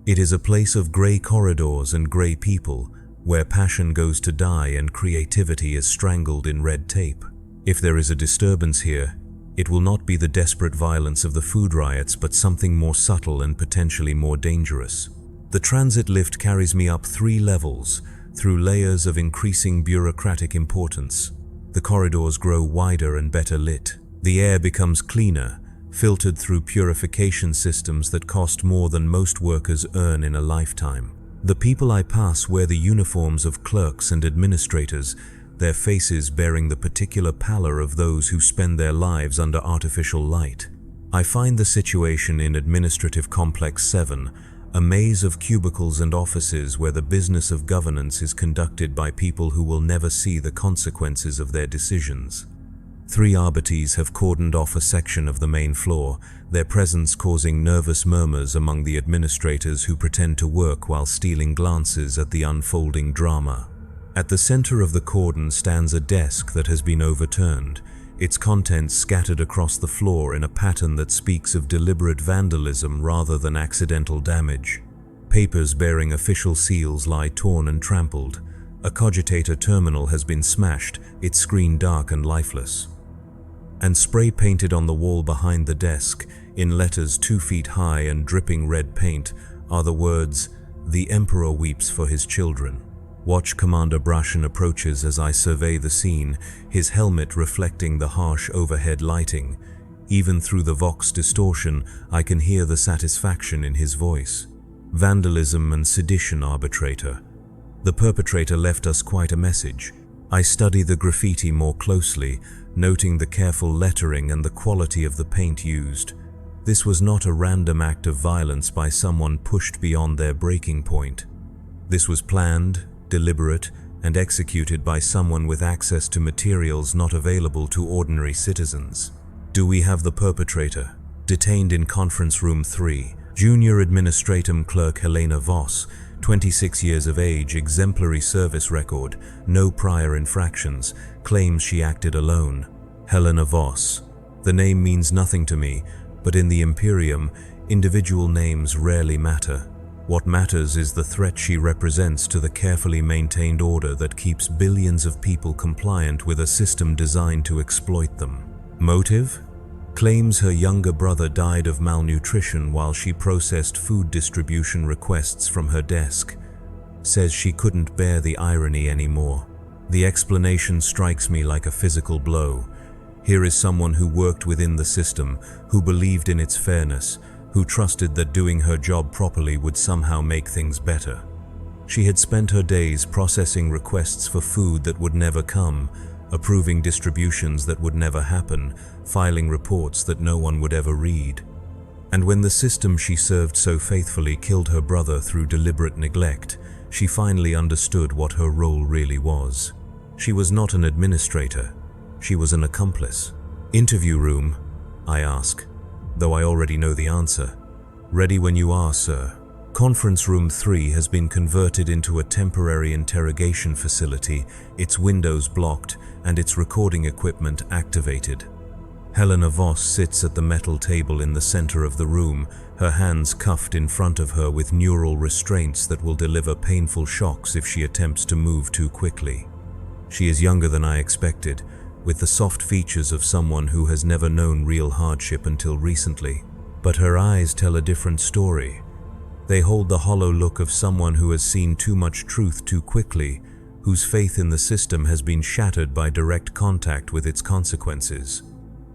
It is a place of grey corridors and grey people, where passion goes to die and creativity is strangled in red tape. If there is a disturbance here, it will not be the desperate violence of the food riots, but something more subtle and potentially more dangerous. The transit lift carries me up 3 levels, through layers of increasing bureaucratic importance. The corridors grow wider and better lit. The air becomes cleaner, filtered through purification systems that cost more than most workers earn in a lifetime. The people I pass wear the uniforms of clerks and administrators, their faces bearing the particular pallor of those who spend their lives under artificial light. I find the situation in Administrative Complex 7, a maze of cubicles and offices where the business of governance is conducted by people who will never see the consequences of their decisions. 3 arbites have cordoned off a section of the main floor, their presence causing nervous murmurs among the administrators who pretend to work while stealing glances at the unfolding drama. At the center of the cordon stands a desk that has been overturned, its contents scattered across the floor in a pattern that speaks of deliberate vandalism rather than accidental damage. Papers bearing official seals lie torn and trampled. A cogitator terminal has been smashed, its screen dark and lifeless. And spray painted on the wall behind the desk, in letters 2 feet high and dripping red paint, are the words, "The Emperor weeps for his children." Watch Commander Brashen approaches as I survey the scene, his helmet reflecting the harsh overhead lighting. Even through the vox distortion, I can hear the satisfaction in his voice. "Vandalism and sedition, arbitrator. The perpetrator left us quite a message." I study the graffiti more closely, noting the careful lettering and the quality of the paint used. This was not a random act of violence by someone pushed beyond their breaking point. This was planned, deliberate, and executed by someone with access to materials not available to ordinary citizens. Do we have the perpetrator? Detained in Conference Room 3, Junior Administratum Clerk Helena Voss, 26 years of age, exemplary service record, no prior infractions, claims she acted alone. Helena Voss. The name means nothing to me, but in the Imperium, individual names rarely matter. What matters is the threat she represents to the carefully maintained order that keeps billions of people compliant with a system designed to exploit them. Motive? claims her younger brother died of malnutrition while she processed food distribution requests from her desk, says she couldn't bear the irony anymore. The explanation strikes me like a physical blow. Here is someone who worked within the system, who believed in its fairness, who trusted that doing her job properly would somehow make things better. She had spent her days processing requests for food that would never come, approving distributions that would never happen, filing reports that no one would ever read. And when the system she served so faithfully killed her brother through deliberate neglect, she finally understood what her role really was. She was not an administrator. She was an accomplice. "Interview room?" I ask, though I already know the answer. "Ready when you are, sir." Conference Room 3 has been converted into a temporary interrogation facility, its windows blocked and its recording equipment activated. Helena Voss sits at the metal table in the center of the room, her hands cuffed in front of her with neural restraints that will deliver painful shocks if she attempts to move too quickly. She is younger than I expected, with the soft features of someone who has never known real hardship until recently. But her eyes tell a different story. They hold the hollow look of someone who has seen too much truth too quickly, whose faith in the system has been shattered by direct contact with its consequences.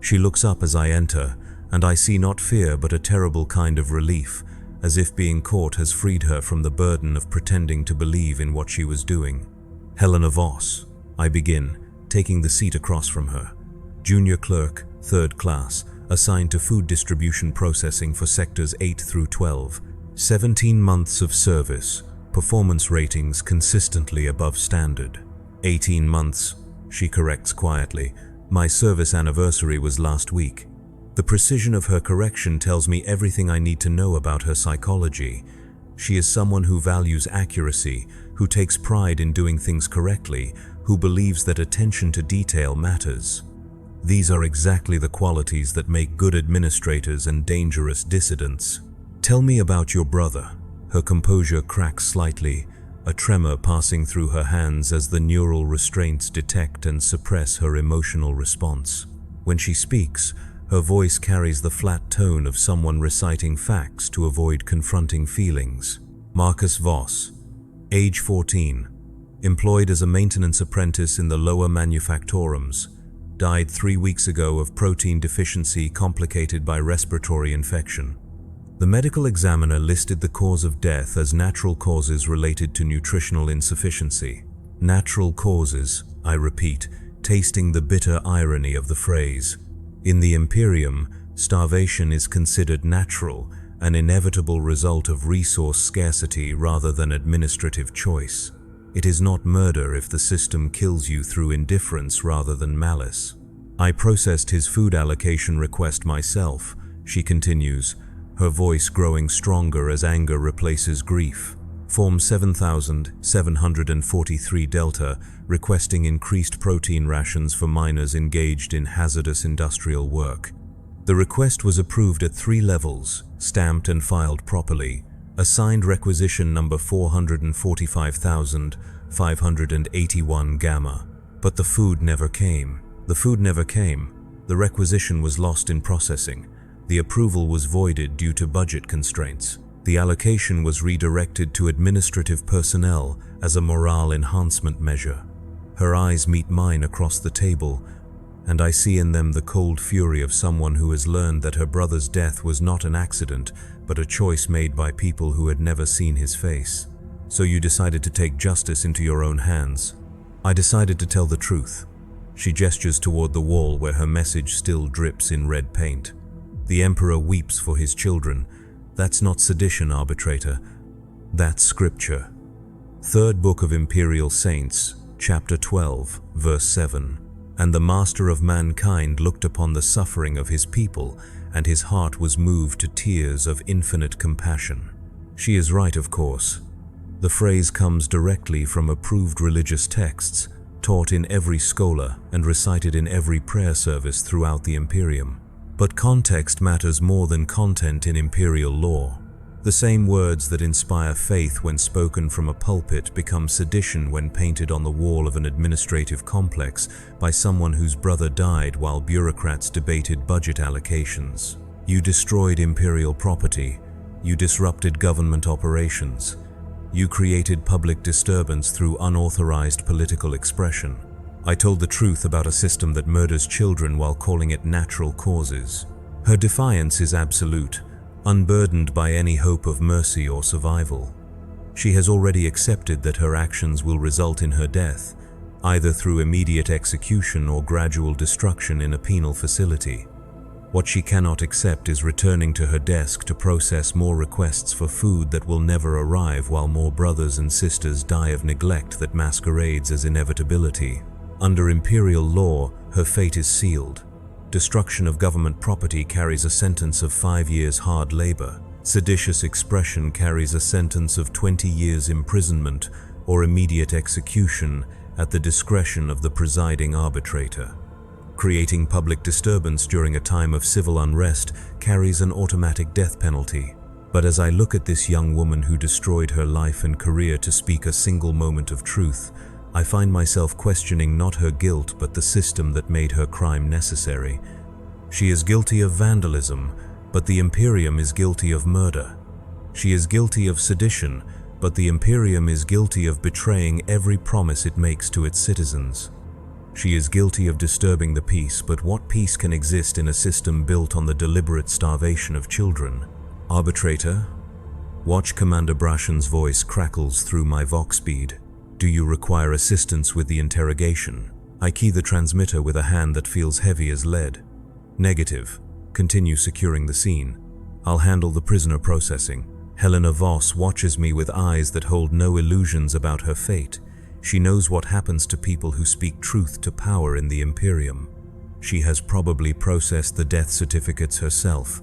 She looks up as I enter, and I see not fear but a terrible kind of relief, as if being caught has freed her from the burden of pretending to believe in what she was doing. "Helena Voss," I begin, taking the seat across from her. "Junior clerk, 3rd class, assigned to food distribution processing for sectors 8 through 12. 17 months of service, performance ratings consistently above standard." 18 months, she corrects quietly. "My service anniversary was last week." The precision of her correction tells me everything I need to know about her psychology. She is someone who values accuracy, who takes pride in doing things correctly, who believes that attention to detail matters. These are exactly the qualities that make good administrators and dangerous dissidents. "Tell me about your brother." Her composure cracks slightly, a tremor passing through her hands as the neural restraints detect and suppress her emotional response. When she speaks, her voice carries the flat tone of someone reciting facts to avoid confronting feelings. "Marcus Voss, age 14, employed as a maintenance apprentice in the lower manufactorums, died 3 weeks ago of protein deficiency complicated by respiratory infection." The medical examiner listed the cause of death as natural causes related to nutritional insufficiency. Natural causes, I repeat, tasting the bitter irony of the phrase. In the Imperium, starvation is considered natural, an inevitable result of resource scarcity rather than administrative choice. It is not murder if the system kills you through indifference rather than malice. "I processed his food allocation request myself," she continues, her voice growing stronger as anger replaces grief. "Form 7743 Delta, requesting increased protein rations for miners engaged in hazardous industrial work. The request was approved at 3 levels, stamped and filed properly. Assigned requisition number 445,581 Gamma. But the food never came. The requisition was lost in processing. The approval was voided due to budget constraints. The allocation was redirected to administrative personnel as a morale enhancement measure." Her eyes meet mine across the table, and I see in them the cold fury of someone who has learned that her brother's death was not an accident, but a choice made by people who had never seen his face. "So you decided to take justice into your own hands." "I decided to tell the truth." She gestures toward the wall where her message still drips in red paint. "The Emperor weeps for his children. That's not sedition, arbitrator. That's scripture." 3rd Book of Imperial Saints, chapter 12, verse 7. "And the Master of mankind looked upon the suffering of his people, and his heart was moved to tears of infinite compassion." She is right, of course. The phrase comes directly from approved religious texts, taught in every schola and recited in every prayer service throughout the Imperium. But context matters more than content in imperial law. The same words that inspire faith when spoken from a pulpit become sedition when painted on the wall of an administrative complex by someone whose brother died while bureaucrats debated budget allocations. You destroyed imperial property. You disrupted government operations. You created public disturbance through unauthorized political expression. I told the truth about a system that murders children while calling it natural causes. Her defiance is absolute, unburdened by any hope of mercy or survival. She has already accepted that her actions will result in her death, either through immediate execution or gradual destruction in a penal facility. What she cannot accept is returning to her desk to process more requests for food that will never arrive while more brothers and sisters die of neglect that masquerades as inevitability. Under imperial law, her fate is sealed. Destruction of government property carries a sentence of 5 years hard labor. Seditious expression carries a sentence of 20 years imprisonment or immediate execution at the discretion of the presiding arbitrator. Creating public disturbance during a time of civil unrest carries an automatic death penalty. But as I look at this young woman who destroyed her life and career to speak a single moment of truth, I find myself questioning not her guilt but the system that made her crime necessary. She is guilty of vandalism, but the Imperium is guilty of murder. She is guilty of sedition, but the Imperium is guilty of betraying every promise it makes to its citizens. She is guilty of disturbing the peace, but what peace can exist in a system built on the deliberate starvation of children? Arbitrator? Watch Commander Brashen's voice crackles through my vox speed. Do you require assistance with the interrogation? I key the transmitter with a hand that feels heavy as lead. Negative. Continue securing the scene. I'll handle the prisoner processing. Helena Voss watches me with eyes that hold no illusions about her fate. She knows what happens to people who speak truth to power in the Imperium. She has probably processed the death certificates herself,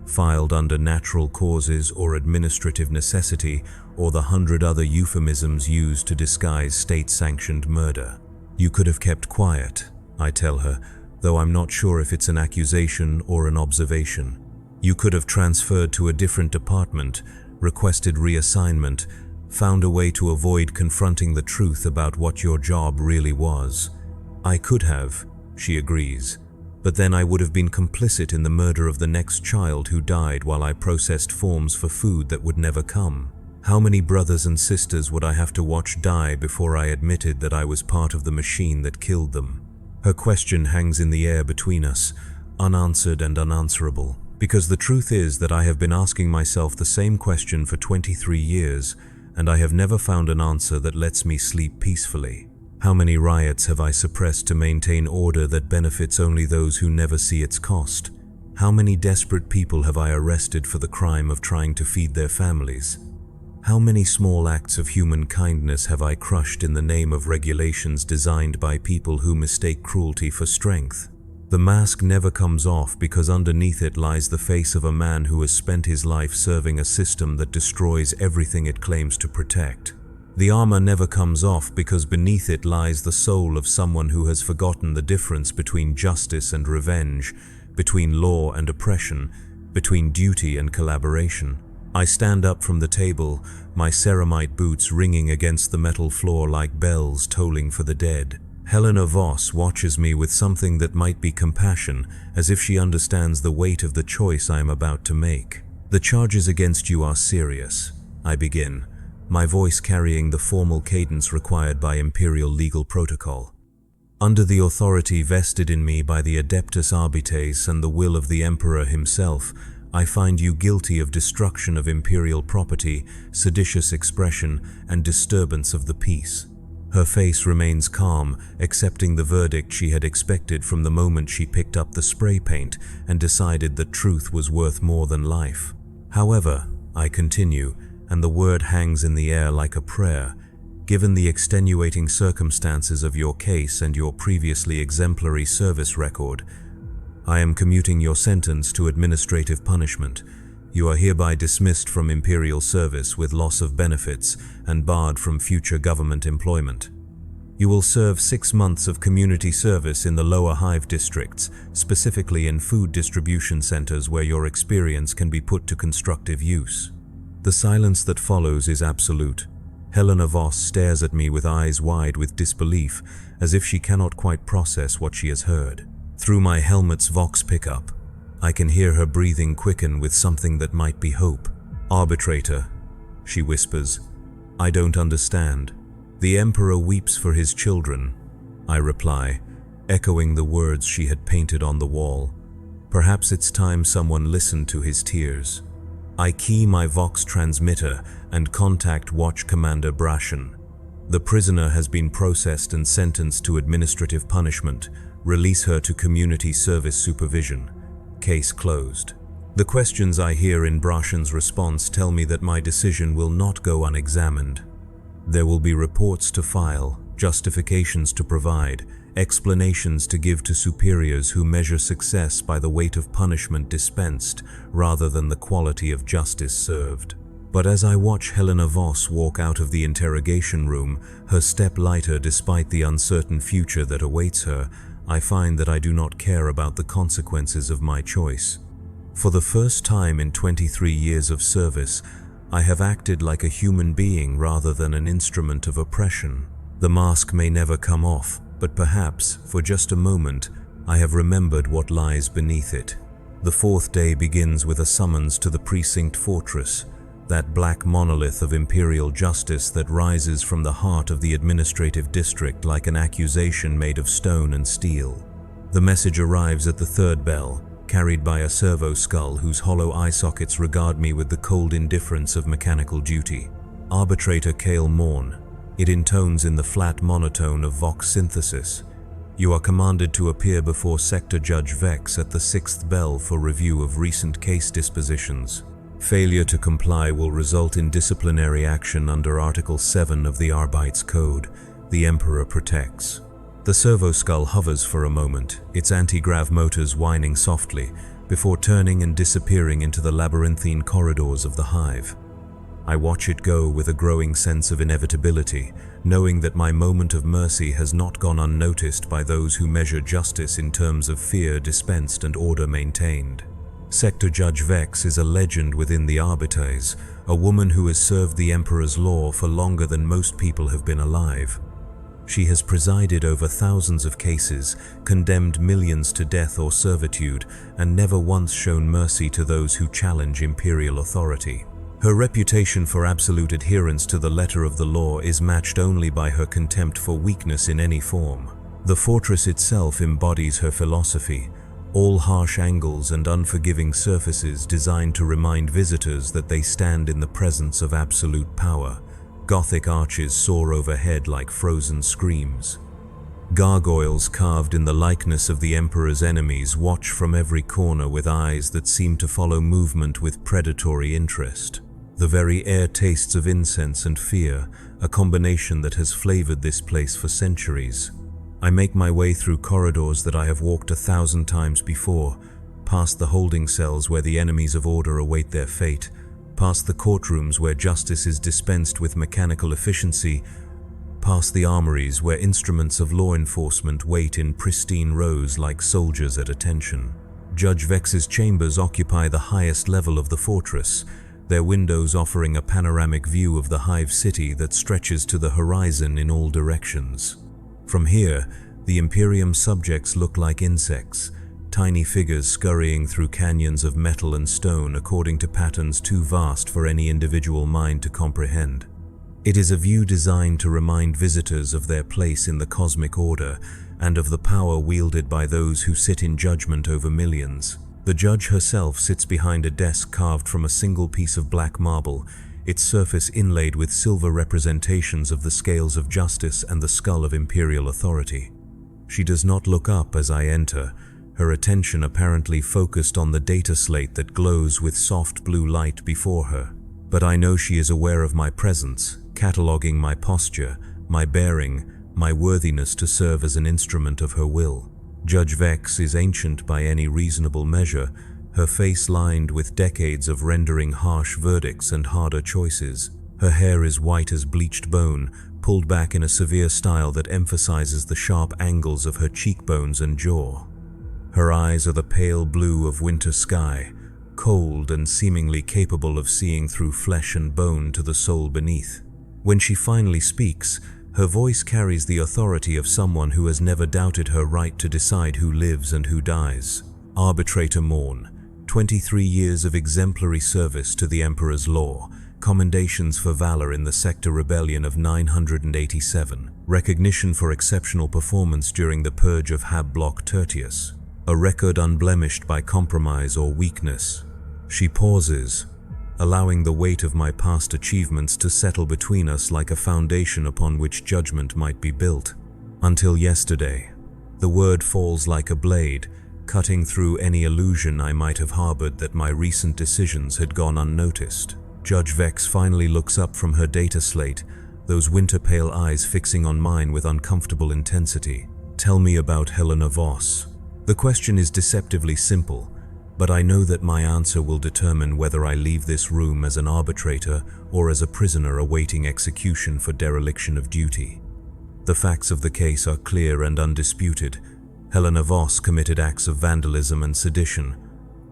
filed under natural causes or administrative necessity, or the 100 other euphemisms used to disguise state-sanctioned murder. You could have kept quiet, I tell her, though I'm not sure if it's an accusation or an observation. You could have transferred to a different department, requested reassignment, found a way to avoid confronting the truth about what your job really was. I could have, she agrees, but then I would have been complicit in the murder of the next child who died while I processed forms for food that would never come. How many brothers and sisters would I have to watch die before I admitted that I was part of the machine that killed them? Her question hangs in the air between us, unanswered and unanswerable, because the truth is that I have been asking myself the same question for 23 years, and I have never found an answer that lets me sleep peacefully. How many riots have I suppressed to maintain order that benefits only those who never see its cost? How many desperate people have I arrested for the crime of trying to feed their families? How many small acts of human kindness have I crushed in the name of regulations designed by people who mistake cruelty for strength? The mask never comes off because underneath it lies the face of a man who has spent his life serving a system that destroys everything it claims to protect. The armor never comes off because beneath it lies the soul of someone who has forgotten the difference between justice and revenge, between law and oppression, between duty and collaboration. I stand up from the table, my ceramite boots ringing against the metal floor like bells tolling for the dead. Helena Voss watches me with something that might be compassion, as if she understands the weight of the choice I am about to make. The charges against you are serious, I begin, my voice carrying the formal cadence required by imperial legal protocol. Under the authority vested in me by the Adeptus Arbites and the will of the Emperor himself, I find you guilty of destruction of imperial property, seditious expression, and disturbance of the peace. Her face remains calm, accepting the verdict she had expected from the moment she picked up the spray paint and decided that truth was worth more than life. However, I continue, and the word hangs in the air like a prayer, given the extenuating circumstances of your case and your previously exemplary service record, I am commuting your sentence to administrative punishment. You are hereby dismissed from imperial service with loss of benefits and barred from future government employment. You will serve 6 months of community service in the lower hive districts, specifically in food distribution centers where your experience can be put to constructive use. The silence that follows is absolute. Helena Voss stares at me with eyes wide with disbelief, as if she cannot quite process what she has heard. Through my helmet's vox pickup, I can hear her breathing quicken with something that might be hope. "Arbitrator," she whispers. "I don't understand." "The Emperor weeps for his children," I reply, echoing the words she had painted on the wall. Perhaps it's time someone listened to his tears. I key my Vox transmitter and contact Watch Commander Brashen. "The prisoner has been processed and sentenced to administrative punishment. Release her to community service supervision. Case closed." The questions I hear in Brashen's response tell me that my decision will not go unexamined. There will be reports to file, justifications to provide, explanations to give to superiors who measure success by the weight of punishment dispensed rather than the quality of justice served. But as I watch Helena Voss walk out of the interrogation room, her step lighter despite the uncertain future that awaits her, I find that I do not care about the consequences of my choice. For the first time in 23 years of service, I have acted like a human being rather than an instrument of oppression. The mask may never come off, but perhaps, for just a moment, I have remembered what lies beneath it. The fourth day begins with a summons to the precinct fortress, that black monolith of imperial justice that rises from the heart of the administrative district like an accusation made of stone and steel. The message arrives at the third bell, carried by a servo skull whose hollow eye sockets regard me with the cold indifference of mechanical duty. Arbitrator Kale Morn. It intones in the flat monotone of Vox synthesis. "You are commanded to appear before Sector Judge Vex at the sixth bell for review of recent case dispositions. Failure to comply will result in disciplinary action under Article 7 of the Arbeits Code. The Emperor protects." The servo skull hovers for a moment, its anti-grav motors whining softly, before turning and disappearing into the labyrinthine corridors of the hive. I watch it go with a growing sense of inevitability, knowing that my moment of mercy has not gone unnoticed by those who measure justice in terms of fear dispensed and order maintained. Sector Judge Vex is a legend within the Arbeits, a woman who has served the Emperor's law for longer than most people have been alive. She has presided over thousands of cases, condemned millions to death or servitude, and never once shown mercy to those who challenge imperial authority. Her reputation for absolute adherence to the letter of the law is matched only by her contempt for weakness in any form. The fortress itself embodies her philosophy, all harsh angles and unforgiving surfaces designed to remind visitors that they stand in the presence of absolute power. Gothic arches soar overhead like frozen screams. Gargoyles carved in the likeness of the Emperor's enemies watch from every corner with eyes that seem to follow movement with predatory interest. The very air tastes of incense and fear, a combination that has flavored this place for centuries. I make my way through corridors that I have walked 1,000 times before, past the holding cells where the enemies of order await their fate, past the courtrooms where justice is dispensed with mechanical efficiency, past the armories where instruments of law enforcement wait in pristine rows like soldiers at attention. Judge Vex's chambers occupy the highest level of the fortress, their windows offering a panoramic view of the hive city that stretches to the horizon in all directions. From here, the Imperium's subjects look like insects, tiny figures scurrying through canyons of metal and stone according to patterns too vast for any individual mind to comprehend. It is a view designed to remind visitors of their place in the cosmic order and of the power wielded by those who sit in judgment over millions. The judge herself sits behind a desk carved from a single piece of black marble, its surface inlaid with silver representations of the scales of justice and the skull of imperial authority. She does not look up as I enter, her attention apparently focused on the data slate that glows with soft blue light before her. But I know she is aware of my presence, cataloging my posture, my bearing, my worthiness to serve as an instrument of her will. Judge Vex is ancient by any reasonable measure, her face lined with decades of rendering harsh verdicts and harder choices. Her hair is white as bleached bone, pulled back in a severe style that emphasizes the sharp angles of her cheekbones and jaw. Her eyes are the pale blue of winter sky, cold and seemingly capable of seeing through flesh and bone to the soul beneath. When she finally speaks, her voice carries the authority of someone who has never doubted her right to decide who lives and who dies. Arbitrator Morn, 23 years of exemplary service to the Emperor's law, commendations for valor in the Sector Rebellion of 987, recognition for exceptional performance during the purge of Hab Block Tertius, a record unblemished by compromise or weakness. She pauses, allowing the weight of my past achievements to settle between us like a foundation upon which judgment might be built. Until yesterday, the word falls like a blade, cutting through any illusion I might have harbored that my recent decisions had gone unnoticed. Judge Vex finally looks up from her data slate, those winter-pale eyes fixing on mine with uncomfortable intensity. Tell me about Helena Voss. The question is deceptively simple, but I know that my answer will determine whether I leave this room as an arbitrator or as a prisoner awaiting execution for dereliction of duty. The facts of the case are clear and undisputed. Helena Voss committed acts of vandalism and sedition.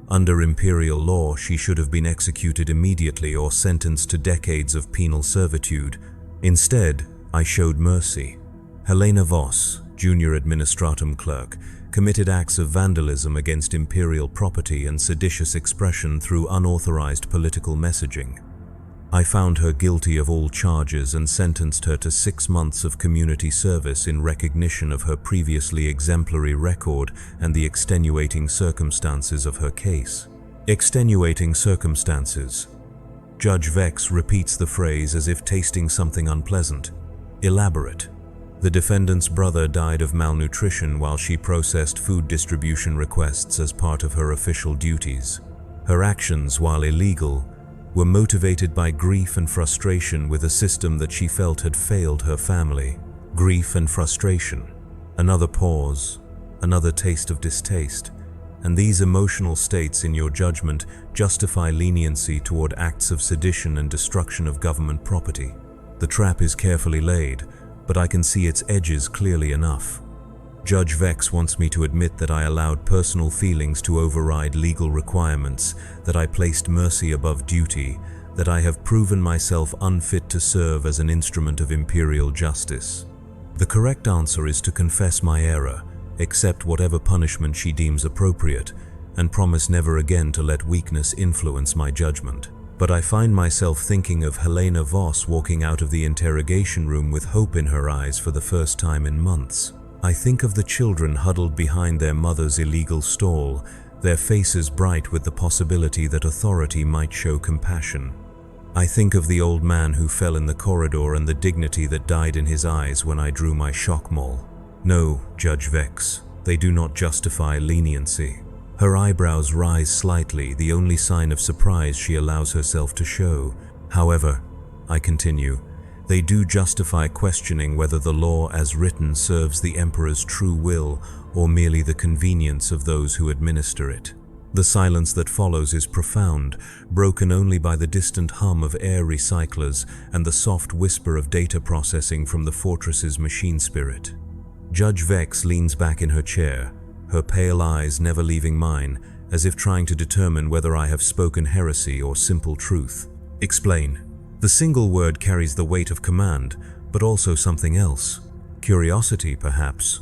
Under imperial law, she should have been executed immediately or sentenced to decades of penal servitude. Instead, I showed mercy. Helena Voss, junior administratum clerk, committed acts of vandalism against imperial property and seditious expression through unauthorized political messaging. I found her guilty of all charges and sentenced her to 6 months of community service in recognition of her previously exemplary record and the extenuating circumstances of her case. Extenuating circumstances. Judge Vex repeats the phrase as if tasting something unpleasant. Elaborate. The defendant's brother died of malnutrition while she processed food distribution requests as part of her official duties. Her actions, while illegal, were motivated by grief and frustration with a system that she felt had failed her family. Grief and frustration. Another pause, another taste of distaste. And these emotional states, in your judgment, justify leniency toward acts of sedition and destruction of government property. The trap is carefully laid, but I can see its edges clearly enough. Judge Vex wants me to admit that I allowed personal feelings to override legal requirements, that I placed mercy above duty, that I have proven myself unfit to serve as an instrument of imperial justice. The correct answer is to confess my error, accept whatever punishment she deems appropriate, and promise never again to let weakness influence my judgment. But I find myself thinking of Helena Voss walking out of the interrogation room with hope in her eyes for the first time in months. I think of the children huddled behind their mother's illegal stall, their faces bright with the possibility that authority might show compassion. I think of the old man who fell in the corridor and the dignity that died in his eyes when I drew my shock maul. No, Judge Vex, they do not justify leniency. Her eyebrows rise slightly, the only sign of surprise she allows herself to show. However, I continue, they do justify questioning whether the law as written serves the Emperor's true will or merely the convenience of those who administer it. The silence that follows is profound, broken only by the distant hum of air recyclers and the soft whisper of data processing from the fortress's machine spirit. Judge Vex leans back in her chair, her pale eyes never leaving mine, as if trying to determine whether I have spoken heresy or simple truth. Explain. The single word carries the weight of command, but also something else. Curiosity, perhaps.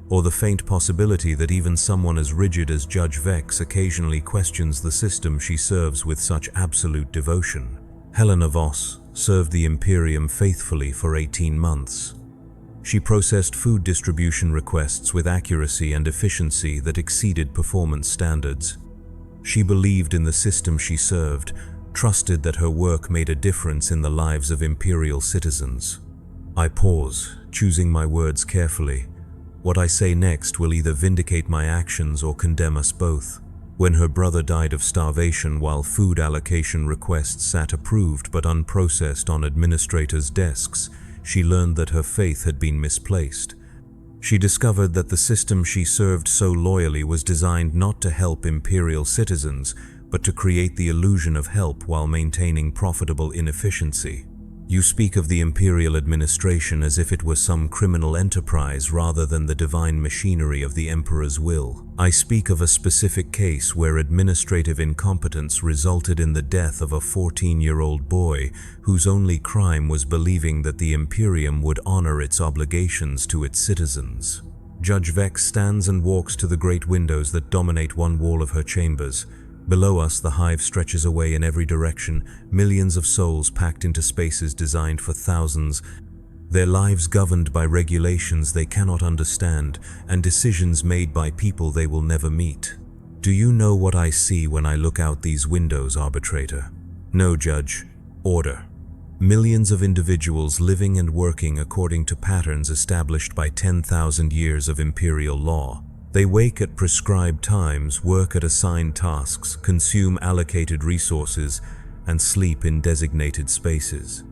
Or the faint possibility that even someone as rigid as Judge Vex occasionally questions the system she serves with such absolute devotion. Helena Voss served the Imperium faithfully for 18 months. She processed food distribution requests with accuracy and efficiency that exceeded performance standards. She believed in the system she served, trusted that her work made a difference in the lives of imperial citizens. I pause, choosing my words carefully. What I say next will either vindicate my actions or condemn us both. When her brother died of starvation while food allocation requests sat approved but unprocessed on administrators' desks, she learned that her faith had been misplaced. She discovered that the system she served so loyally was designed not to help imperial citizens, but to create the illusion of help while maintaining profitable inefficiency. You speak of the imperial administration as if it were some criminal enterprise rather than the divine machinery of the emperor's will. I speak of a specific case where administrative incompetence resulted in the death of a 14-year-old boy whose only crime was believing that the Imperium would honor its obligations to its citizens. Judge Vex stands and walks to the great windows that dominate one wall of her chambers. Below us, the hive stretches away in every direction, millions of souls packed into spaces designed for thousands, their lives governed by regulations they cannot understand and decisions made by people they will never meet. Do you know what I see when I look out these windows, arbitrator? No, Judge. Order. Millions of individuals living and working according to patterns established by 10,000 years of imperial law. They wake at prescribed times, work at assigned tasks, consume allocated resources, and sleep in designated spaces.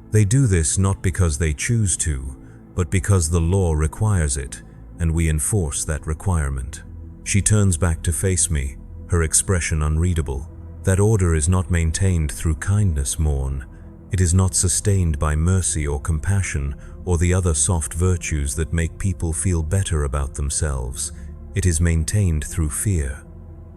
They do this not because they choose to, but because the law requires it, and we enforce that requirement. She turns back to face me, her expression unreadable. That order is not maintained through kindness, Morn. It is not sustained by mercy or compassion or the other soft virtues that make people feel better about themselves. It is maintained through fear.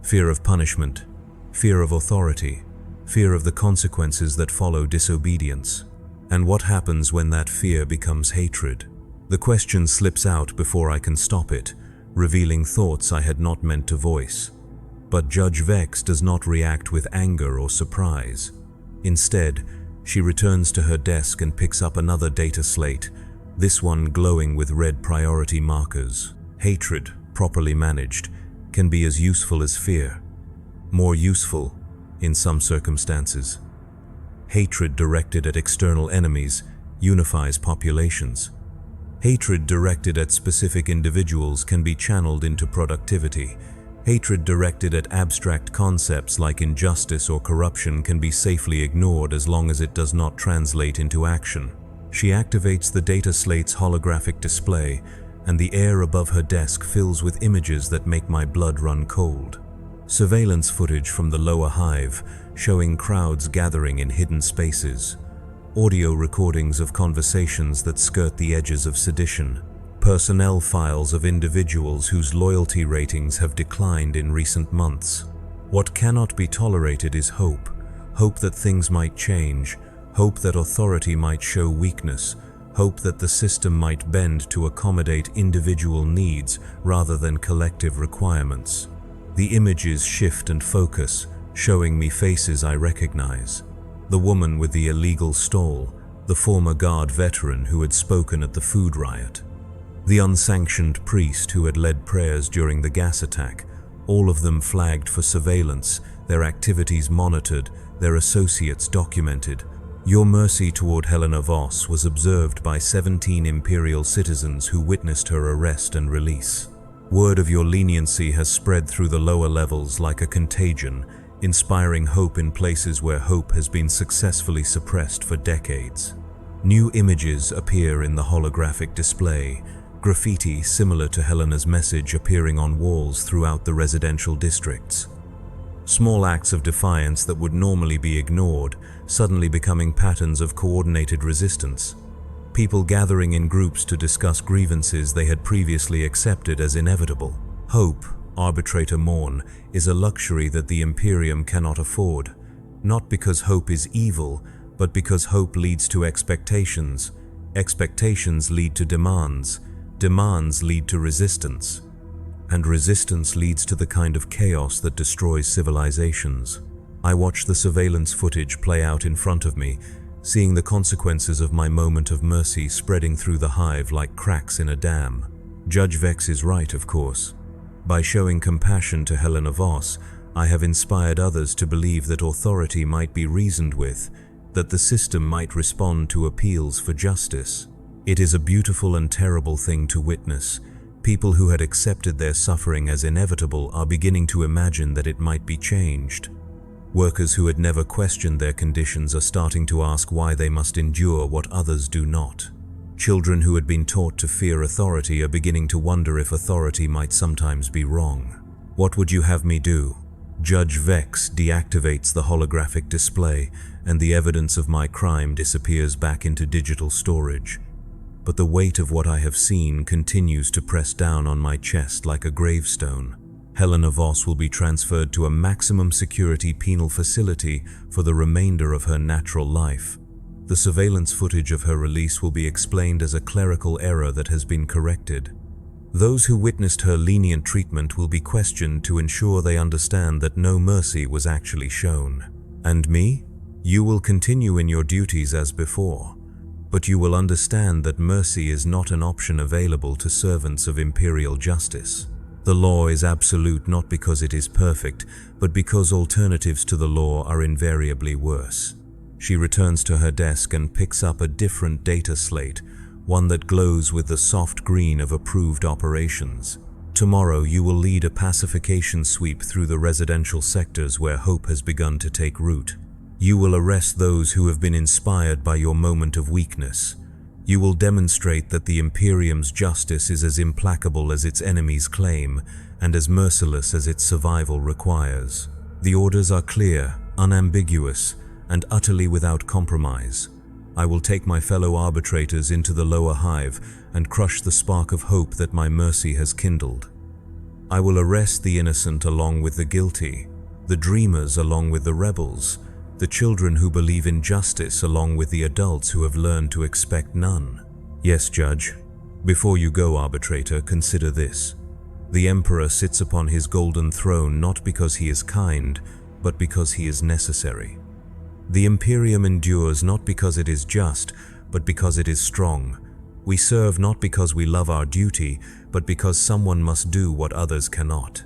Fear of punishment, fear of authority, fear of the consequences that follow disobedience. And what happens when that fear becomes hatred? The question slips out before I can stop it, revealing thoughts I had not meant to voice. But Judge Vex does not react with anger or surprise. Instead, she returns to her desk and picks up another data slate, this one glowing with red priority markers. Hatred, properly managed, can be as useful as fear. More useful, in some circumstances. Hatred directed at external enemies unifies populations. Hatred directed at specific individuals can be channeled into productivity. Hatred directed at abstract concepts like injustice or corruption can be safely ignored as long as it does not translate into action. She activates the data slate's holographic display, and the air above her desk fills with images that make my blood run cold. Surveillance footage from the lower hive, showing crowds gathering in hidden spaces. Audio recordings of conversations that skirt the edges of sedition. Personnel files of individuals whose loyalty ratings have declined in recent months. What cannot be tolerated is hope. Hope that things might change. Hope that authority might show weakness. Hope that the system might bend to accommodate individual needs rather than collective requirements. The images shift and focus, showing me faces I recognize. The woman with the illegal stall, the former guard veteran who had spoken at the food riot, the unsanctioned priest who had led prayers during the gas attack, all of them flagged for surveillance, their activities monitored, their associates documented. Your mercy toward Helena Voss was observed by 17 imperial citizens who witnessed her arrest and release. Word of your leniency has spread through the lower levels like a contagion, inspiring hope in places where hope has been successfully suppressed for decades. New images appear in the holographic display, graffiti similar to Helena's message appearing on walls throughout the residential districts. Small acts of defiance that would normally be ignored, suddenly becoming patterns of coordinated resistance. People gathering in groups to discuss grievances they had previously accepted as inevitable. Hope, Arbitrator Morn, is a luxury that the Imperium cannot afford. Not because hope is evil, but because hope leads to expectations. Expectations lead to demands. Demands lead to resistance. And resistance leads to the kind of chaos that destroys civilizations. I watch the surveillance footage play out in front of me, seeing the consequences of my moment of mercy spreading through the hive like cracks in a dam. Judge Vex is right, of course. By showing compassion to Helena Voss, I have inspired others to believe that authority might be reasoned with, that the system might respond to appeals for justice. It is a beautiful and terrible thing to witness. People who had accepted their suffering as inevitable are beginning to imagine that it might be changed. Workers who had never questioned their conditions are starting to ask why they must endure what others do not. Children who had been taught to fear authority are beginning to wonder if authority might sometimes be wrong. What would you have me do? Judge Vex deactivates the holographic display, and the evidence of my crime disappears back into digital storage. But the weight of what I have seen continues to press down on my chest like a gravestone. Helena Voss will be transferred to a maximum security penal facility for the remainder of her natural life. The surveillance footage of her release will be explained as a clerical error that has been corrected. Those who witnessed her lenient treatment will be questioned to ensure they understand that no mercy was actually shown. And me? You will continue in your duties as before, but you will understand that mercy is not an option available to servants of imperial justice. The law is absolute not because it is perfect, but because alternatives to the law are invariably worse. She returns to her desk and picks up a different data slate, one that glows with the soft green of approved operations. Tomorrow you will lead a pacification sweep through the residential sectors where hope has begun to take root. You will arrest those who have been inspired by your moment of weakness. You will demonstrate that the Imperium's justice is as implacable as its enemies claim, and as merciless as its survival requires. The orders are clear, unambiguous, and utterly without compromise. I will take my fellow arbitrators into the lower hive and crush the spark of hope that my mercy has kindled. I will arrest the innocent along with the guilty, the dreamers along with the rebels, the children who believe in justice along with the adults who have learned to expect none. Yes, Judge. Before you go, arbitrator, consider this. The Emperor sits upon his golden throne not because he is kind, but because he is necessary. The Imperium endures not because it is just, but because it is strong. We serve not because we love our duty, but because someone must do what others cannot.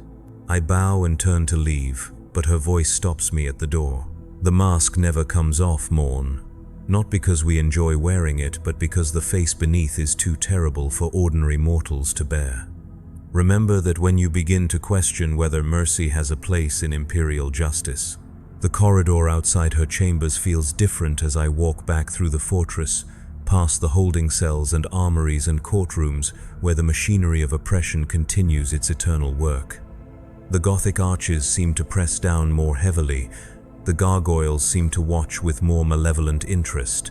I bow and turn to leave, but her voice stops me at the door. The mask never comes off, Morn. Not because we enjoy wearing it, but because the face beneath is too terrible for ordinary mortals to bear. Remember that when you begin to question whether mercy has a place in imperial justice. The corridor outside her chambers feels different as I walk back through the fortress, past the holding cells and armories and courtrooms where the machinery of oppression continues its eternal work. The Gothic arches seem to press down more heavily. The gargoyles seem to watch with more malevolent interest.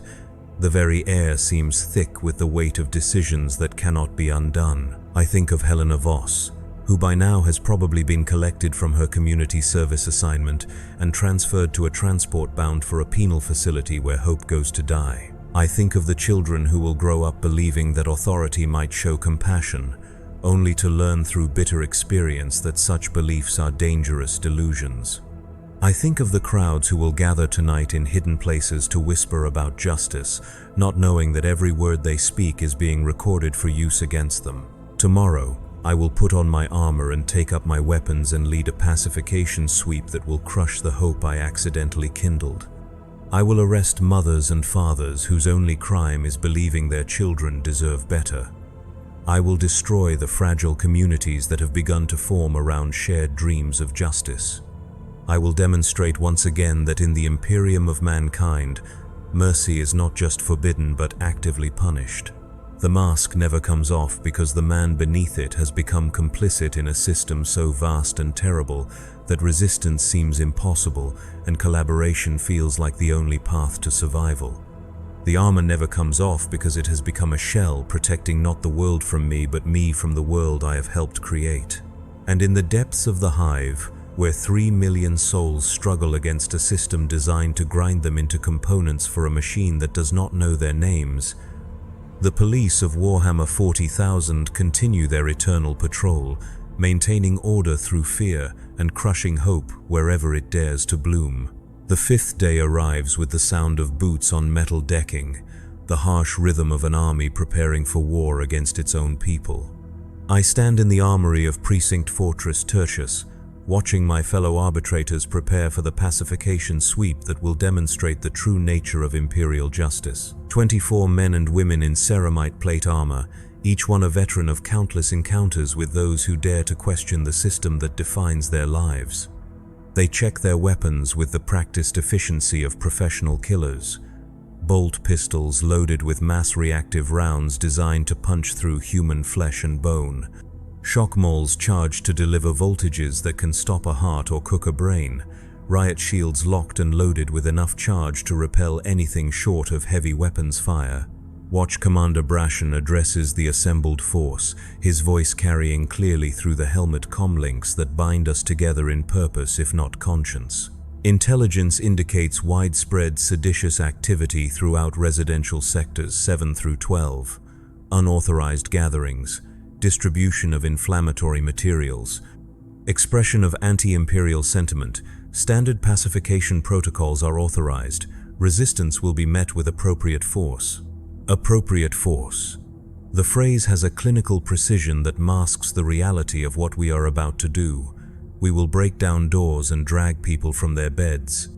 The very air seems thick with the weight of decisions that cannot be undone. I think of Helena Voss, who by now has probably been collected from her community service assignment and transferred to a transport bound for a penal facility where hope goes to die. I think of the children who will grow up believing that authority might show compassion, only to learn through bitter experience that such beliefs are dangerous delusions. I think of the crowds who will gather tonight in hidden places to whisper about justice, not knowing that every word they speak is being recorded for use against them. Tomorrow, I will put on my armor and take up my weapons and lead a pacification sweep that will crush the hope I accidentally kindled. I will arrest mothers and fathers whose only crime is believing their children deserve better. I will destroy the fragile communities that have begun to form around shared dreams of justice. I will demonstrate once again that in the Imperium of mankind, mercy is not just forbidden but actively punished. The mask never comes off because the man beneath it has become complicit in a system so vast and terrible that resistance seems impossible and collaboration feels like the only path to survival. The armor never comes off because it has become a shell protecting not the world from me but me from the world I have helped create. And in the depths of the hive, where 3 million souls struggle against a system designed to grind them into components for a machine that does not know their names, the police of Warhammer 40,000 continue their eternal patrol, maintaining order through fear and crushing hope wherever it dares to bloom. The fifth day arrives with the sound of boots on metal decking, the harsh rhythm of an army preparing for war against its own people. I stand in the armory of Precinct Fortress Tertius, watching my fellow arbitrators prepare for the pacification sweep that will demonstrate the true nature of imperial justice. 24 men and women in ceramite plate armor, each one a veteran of countless encounters with those who dare to question the system that defines their lives. They check their weapons with the practiced efficiency of professional killers. Bolt pistols loaded with mass-reactive rounds designed to punch through human flesh and bone. Shock malls charged to deliver voltages that can stop a heart or cook a brain. Riot shields locked and loaded with enough charge to repel anything short of heavy weapons fire. Watch Commander Brashen addresses the assembled force, his voice carrying clearly through the helmet comlinks that bind us together in purpose if not conscience. Intelligence indicates widespread seditious activity throughout residential sectors 7 through 12, unauthorized gatherings, distribution of inflammatory materials, expression of anti-imperial sentiment. Standard pacification protocols are authorized. Resistance will be met with appropriate force. Appropriate force. The phrase has a clinical precision that masks the reality of what we are about to do. We will break down doors and drag people from their beds.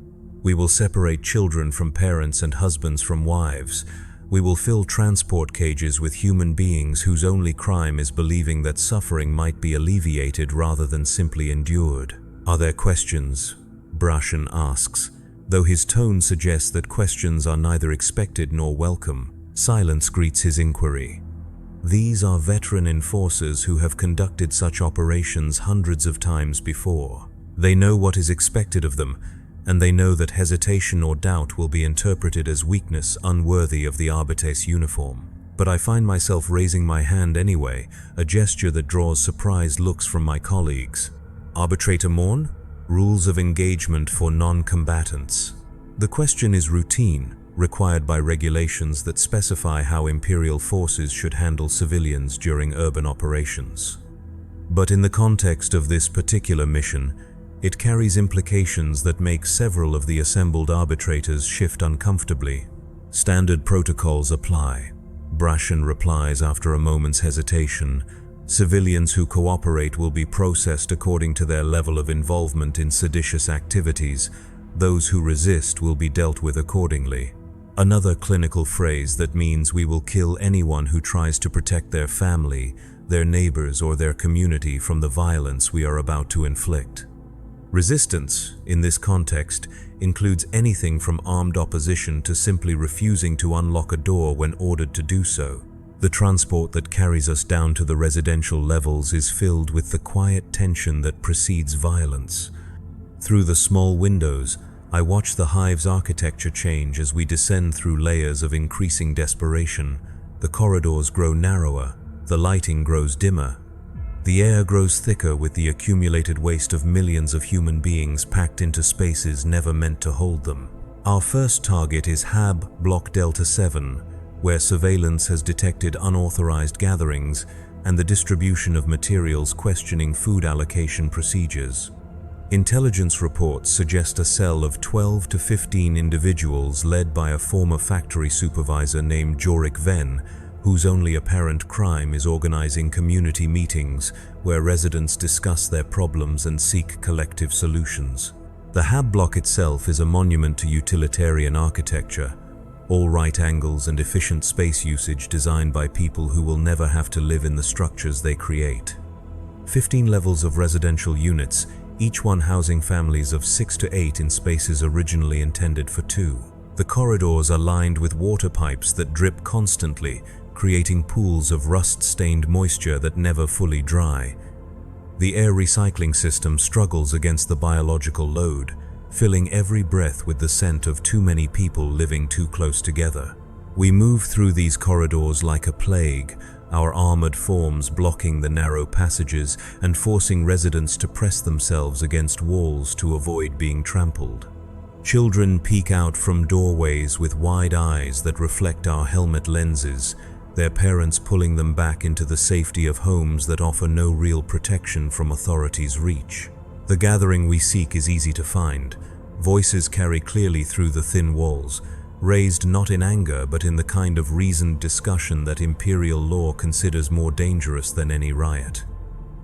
We will separate children from parents and husbands from wives. We will fill transport cages with human beings whose only crime is believing that suffering might be alleviated rather than simply endured. Are there questions? Brashen asks, though his tone suggests that questions are neither expected nor welcome. Silence greets his inquiry. These are veteran enforcers who have conducted such operations hundreds of times before. They know what is expected of them, and they know that hesitation or doubt will be interpreted as weakness unworthy of the Arbites uniform. But I find myself raising my hand anyway, a gesture that draws surprised looks from my colleagues. Arbitrator Morn? Rules of engagement for non-combatants. The question is routine, required by regulations that specify how Imperial forces should handle civilians during urban operations. But in the context of this particular mission, it carries implications that make several of the assembled arbitrators shift uncomfortably. Standard protocols apply. Brashen replies after a moment's hesitation. Civilians who cooperate will be processed according to their level of involvement in seditious activities. Those who resist will be dealt with accordingly. Another clinical phrase that means we will kill anyone who tries to protect their family, their neighbors, or their community from the violence we are about to inflict. Resistance, in this context, includes anything from armed opposition to simply refusing to unlock a door when ordered to do so. The transport that carries us down to the residential levels is filled with the quiet tension that precedes violence. Through the small windows, I watch the hive's architecture change as we descend through layers of increasing desperation. The corridors grow narrower, the lighting grows dimmer. The air grows thicker with the accumulated waste of millions of human beings packed into spaces never meant to hold them. Our first target is Hab Block Delta 7, where surveillance has detected unauthorized gatherings and the distribution of materials questioning food allocation procedures. Intelligence reports suggest a cell of 12 to 15 individuals led by a former factory supervisor named Jorik Venn, whose only apparent crime is organizing community meetings where residents discuss their problems and seek collective solutions. The Hab block itself is a monument to utilitarian architecture, all right angles and efficient space usage designed by people who will never have to live in the structures they create. 15 levels of residential units, each one housing families of 6 to 8 in spaces originally intended for 2. The corridors are lined with water pipes that drip constantly, creating pools of rust-stained moisture that never fully dry. The air recycling system struggles against the biological load, filling every breath with the scent of too many people living too close together. We move through these corridors like a plague, our armored forms blocking the narrow passages and forcing residents to press themselves against walls to avoid being trampled. Children peek out from doorways with wide eyes that reflect our helmet lenses, their parents pulling them back into the safety of homes that offer no real protection from authorities' reach. The gathering we seek is easy to find. Voices carry clearly through the thin walls, raised not in anger but in the kind of reasoned discussion that imperial law considers more dangerous than any riot.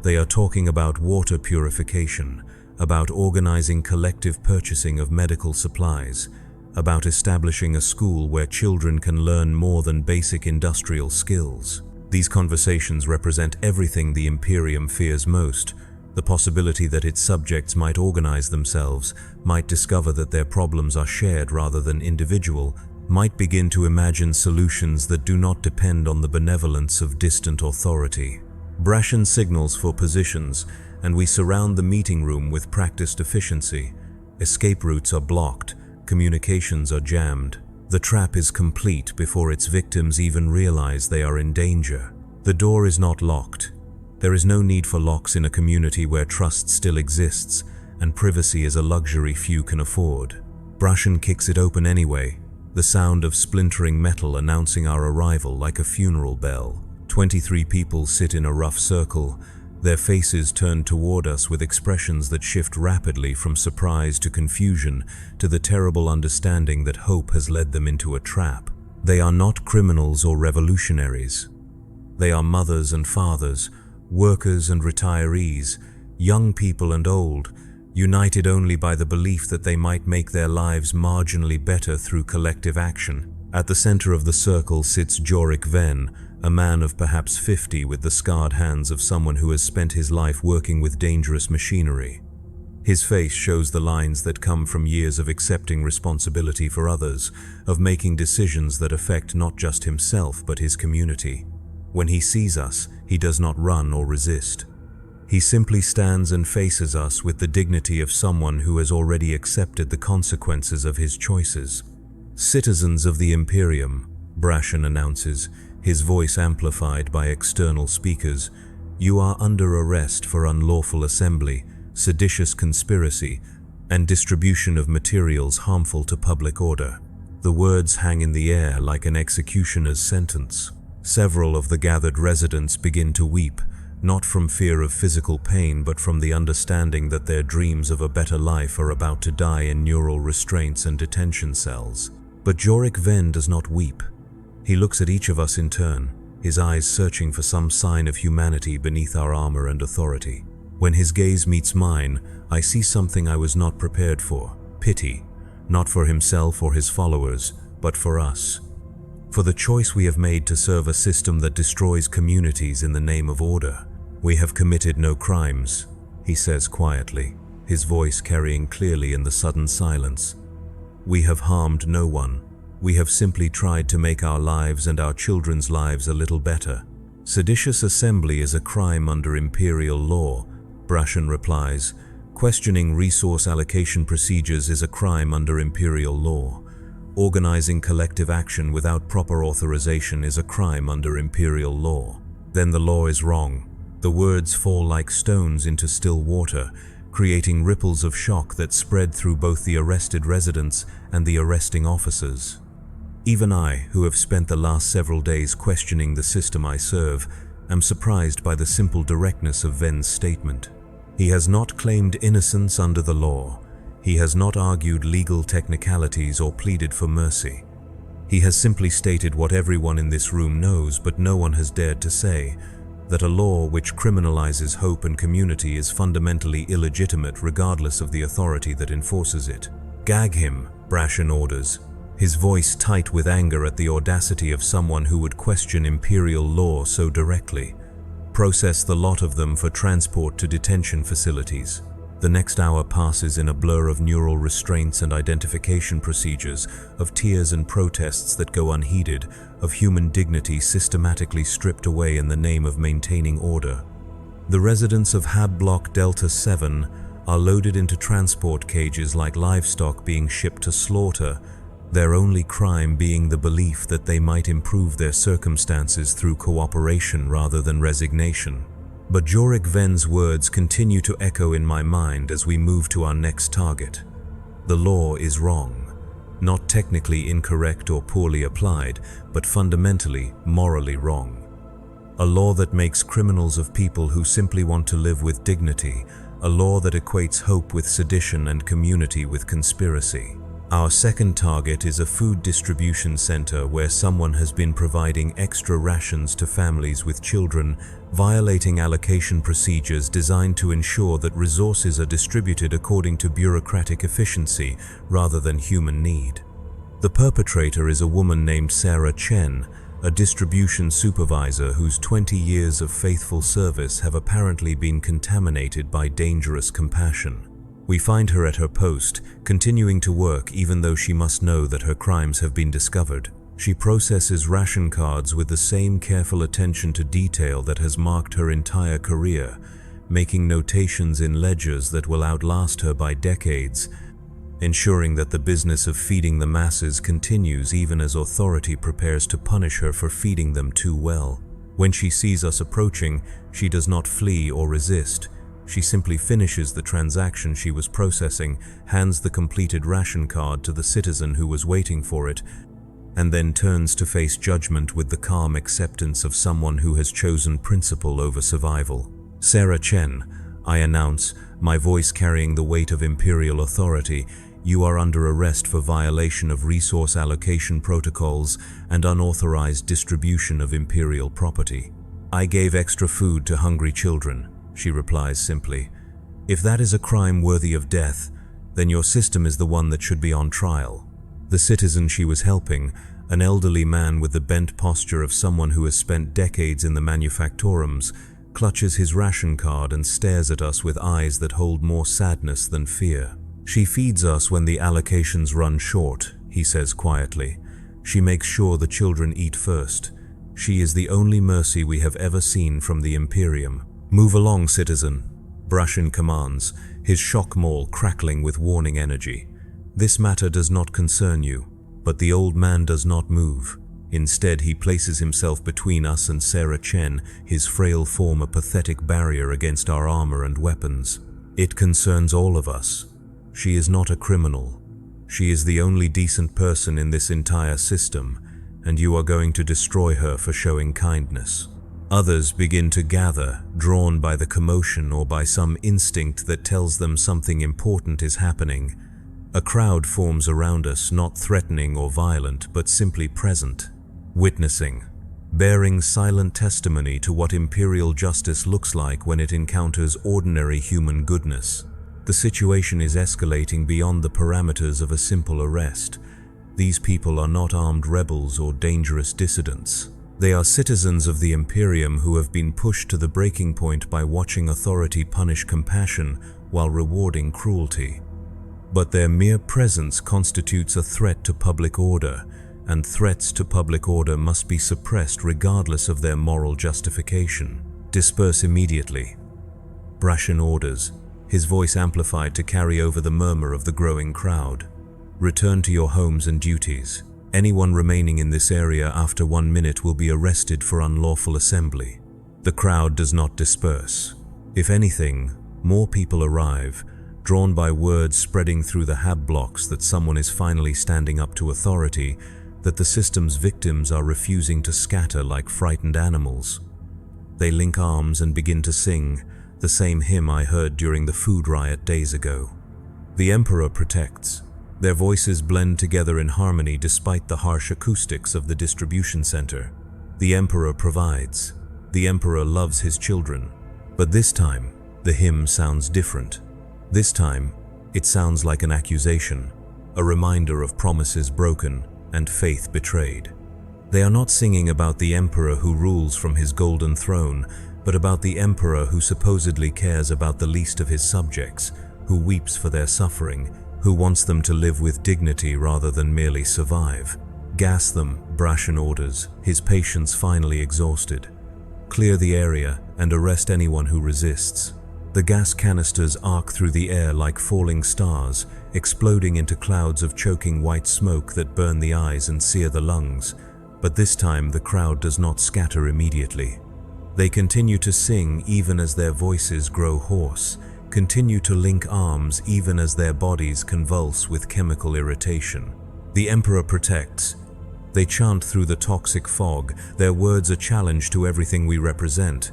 They are talking about water purification, about organizing collective purchasing of medical supplies, about establishing a school where children can learn more than basic industrial skills. These conversations represent everything the Imperium fears most: the possibility that its subjects might organize themselves, might discover that their problems are shared rather than individual, might begin to imagine solutions that do not depend on the benevolence of distant authority. Brashen signals for positions, and we surround the meeting room with practiced efficiency. Escape routes are blocked, communications are jammed. The trap is complete before its victims even realize they are in danger. The door is not locked. There is no need for locks in a community where trust still exists, and privacy is a luxury few can afford. Brashen kicks it open anyway, the sound of splintering metal announcing our arrival like a funeral bell. 23 people sit in a rough circle, their faces turned toward us with expressions that shift rapidly from surprise to confusion to the terrible understanding that hope has led them into a trap. They are not criminals or revolutionaries. They are mothers and fathers, workers and retirees, young people and old, united only by the belief that they might make their lives marginally better through collective action. At the center of the circle sits Jorik Ven, a man of perhaps 50 with the scarred hands of someone who has spent his life working with dangerous machinery. His face shows the lines that come from years of accepting responsibility for others, of making decisions that affect not just himself but his community. When he sees us, he does not run or resist. He simply stands and faces us with the dignity of someone who has already accepted the consequences of his choices. "Citizens of the Imperium," Brashen announces, his voice amplified by external speakers, "you are under arrest for unlawful assembly, seditious conspiracy, and distribution of materials harmful to public order." The words hang in the air like an executioner's sentence. Several of the gathered residents begin to weep, not from fear of physical pain but from the understanding that their dreams of a better life are about to die in neural restraints and detention cells. But Jorik Ven does not weep. He looks at each of us in turn, his eyes searching for some sign of humanity beneath our armor and authority. When his gaze meets mine, I see something I was not prepared for: pity, not for himself or his followers, but for us. For the choice we have made to serve a system that destroys communities in the name of order. "We have committed no crimes," he says quietly, his voice carrying clearly in the sudden silence. "We have harmed no one. We have simply tried to make our lives and our children's lives a little better." "Seditious assembly is a crime under imperial law," Brashen replies. "Questioning resource allocation procedures is a crime under imperial law. Organizing collective action without proper authorization is a crime under imperial law." Then the law is wrong. The words fall like stones into still water, creating ripples of shock that spread through both the arrested residents and the arresting officers. Even I, who have spent the last several days questioning the system I serve, am surprised by the simple directness of Ven's statement. He has not claimed innocence under the law. He has not argued legal technicalities or pleaded for mercy. He has simply stated what everyone in this room knows but no one has dared to say, that a law which criminalizes hope and community is fundamentally illegitimate regardless of the authority that enforces it. "Gag him," Brashen orders, his voice tight with anger at the audacity of someone who would question imperial law so directly. "Process the lot of them for transport to detention facilities." The next hour passes in a blur of neural restraints and identification procedures, of tears and protests that go unheeded, of human dignity systematically stripped away in the name of maintaining order. The residents of Hab Block Delta 7 are loaded into transport cages like livestock being shipped to slaughter, their only crime being the belief that they might improve their circumstances through cooperation rather than resignation. But Jorik Ven's words continue to echo in my mind as we move to our next target. The law is wrong, not technically incorrect or poorly applied, but fundamentally, morally wrong. A law that makes criminals of people who simply want to live with dignity, a law that equates hope with sedition and community with conspiracy. Our second target is a food distribution center where someone has been providing extra rations to families with children, violating allocation procedures designed to ensure that resources are distributed according to bureaucratic efficiency rather than human need. The perpetrator is a woman named Sarah Chen, a distribution supervisor whose 20 years of faithful service have apparently been contaminated by dangerous compassion. We find her at her post, continuing to work even though she must know that her crimes have been discovered. She processes ration cards with the same careful attention to detail that has marked her entire career, making notations in ledgers that will outlast her by decades, ensuring that the business of feeding the masses continues even as authority prepares to punish her for feeding them too well. When she sees us approaching, she does not flee or resist. She simply finishes the transaction she was processing, hands the completed ration card to the citizen who was waiting for it, and then turns to face judgment with the calm acceptance of someone who has chosen principle over survival. "Sarah Chen," I announce, my voice carrying the weight of imperial authority, "you are under arrest for violation of resource allocation protocols and unauthorized distribution of imperial property." "I gave extra food to hungry children," she replies simply. "If that is a crime worthy of death, then your system is the one that should be on trial." The citizen she was helping, an elderly man with the bent posture of someone who has spent decades in the manufactorums, clutches his ration card and stares at us with eyes that hold more sadness than fear. "She feeds us when the allocations run short," he says quietly. "She makes sure the children eat first. She is the only mercy we have ever seen from the Imperium." "Move along, citizen," Brashin commands, his shock maul crackling with warning energy. "This matter does not concern you." But the old man does not move. Instead, he places himself between us and Sarah Chen, his frail form a pathetic barrier against our armor and weapons. "It concerns all of us. She is not a criminal. She is the only decent person in this entire system, and you are going to destroy her for showing kindness." Others begin to gather, drawn by the commotion or by some instinct that tells them something important is happening. A crowd forms around us, not threatening or violent, but simply present, witnessing, bearing silent testimony to what imperial justice looks like when it encounters ordinary human goodness. The situation is escalating beyond the parameters of a simple arrest. These people are not armed rebels or dangerous dissidents. They are citizens of the Imperium who have been pushed to the breaking point by watching authority punish compassion while rewarding cruelty. But their mere presence constitutes a threat to public order, and threats to public order must be suppressed regardless of their moral justification. "Disperse immediately," Brashin orders, his voice amplified to carry over the murmur of the growing crowd. "Return to your homes and duties. Anyone remaining in this area after 1 minute will be arrested for unlawful assembly." The crowd does not disperse. If anything, more people arrive, drawn by words spreading through the hab blocks that someone is finally standing up to authority, that the system's victims are refusing to scatter like frightened animals. They link arms and begin to sing, the same hymn I heard during the food riot days ago. "The Emperor protects." Their voices blend together in harmony despite the harsh acoustics of the distribution center. "The Emperor provides." "The Emperor loves his children." But this time, the hymn sounds different. This time, it sounds like an accusation, a reminder of promises broken and faith betrayed. They are not singing about the emperor who rules from his golden throne, but about the emperor who supposedly cares about the least of his subjects, who weeps for their suffering, who wants them to live with dignity rather than merely survive. "Gas them," Brashin orders, his patience finally exhausted. "Clear the area and arrest anyone who resists." The gas canisters arc through the air like falling stars, exploding into clouds of choking white smoke that burn the eyes and sear the lungs. But this time the crowd does not scatter immediately. They continue to sing even as their voices grow hoarse, continue to link arms even as their bodies convulse with chemical irritation. "The Emperor protects." They chant through the toxic fog, their words a challenge to everything we represent.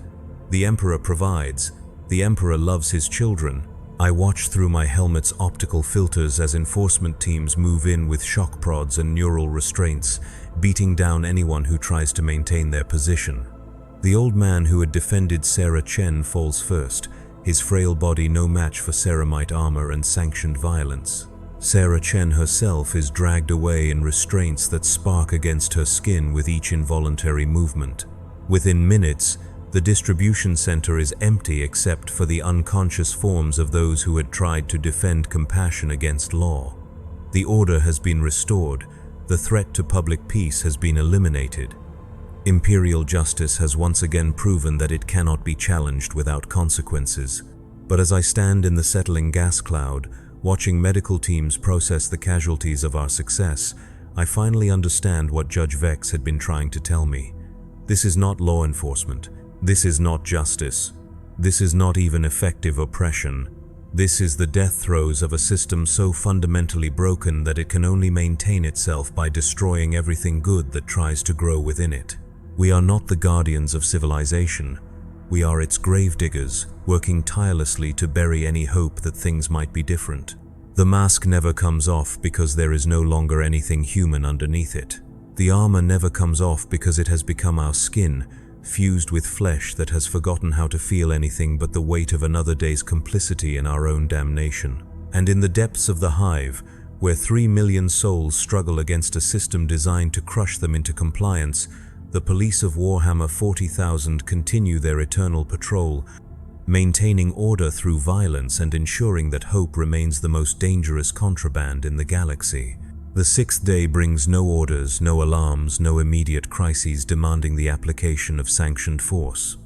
"The Emperor provides." "The Emperor loves his children." I watch through my helmet's optical filters as enforcement teams move in with shock prods and neural restraints, beating down anyone who tries to maintain their position. The old man who had defended Sarah Chen falls first, his frail body no match for ceramite armor and sanctioned violence. Sarah Chen herself is dragged away in restraints that spark against her skin with each involuntary movement. Within minutes, the distribution center is empty except for the unconscious forms of those who had tried to defend compassion against law. The order has been restored, The threat to public peace has been eliminated. Imperial justice has once again proven that it cannot be challenged without consequences. But as I stand in the settling gas cloud, watching medical teams process the casualties of our success, I finally understand what Judge Vex had been trying to tell me. This is not law enforcement. This is not justice. This is not even effective oppression. This is the death throes of a system so fundamentally broken that it can only maintain itself by destroying everything good that tries to grow within it. We are not the guardians of civilization. We are its gravediggers, working tirelessly to bury any hope that things might be different. The mask never comes off because there is no longer anything human underneath it. The armor never comes off because it has become our skin, fused with flesh that has forgotten how to feel anything but the weight of another day's complicity in our own damnation. And in the depths of the hive, where 3 million souls struggle against a system designed to crush them into compliance, the police of Warhammer 40,000 continue their eternal patrol, maintaining order through violence and ensuring that hope remains the most dangerous contraband in the galaxy. The sixth day brings no orders, no alarms, no immediate crises demanding the application of sanctioned force.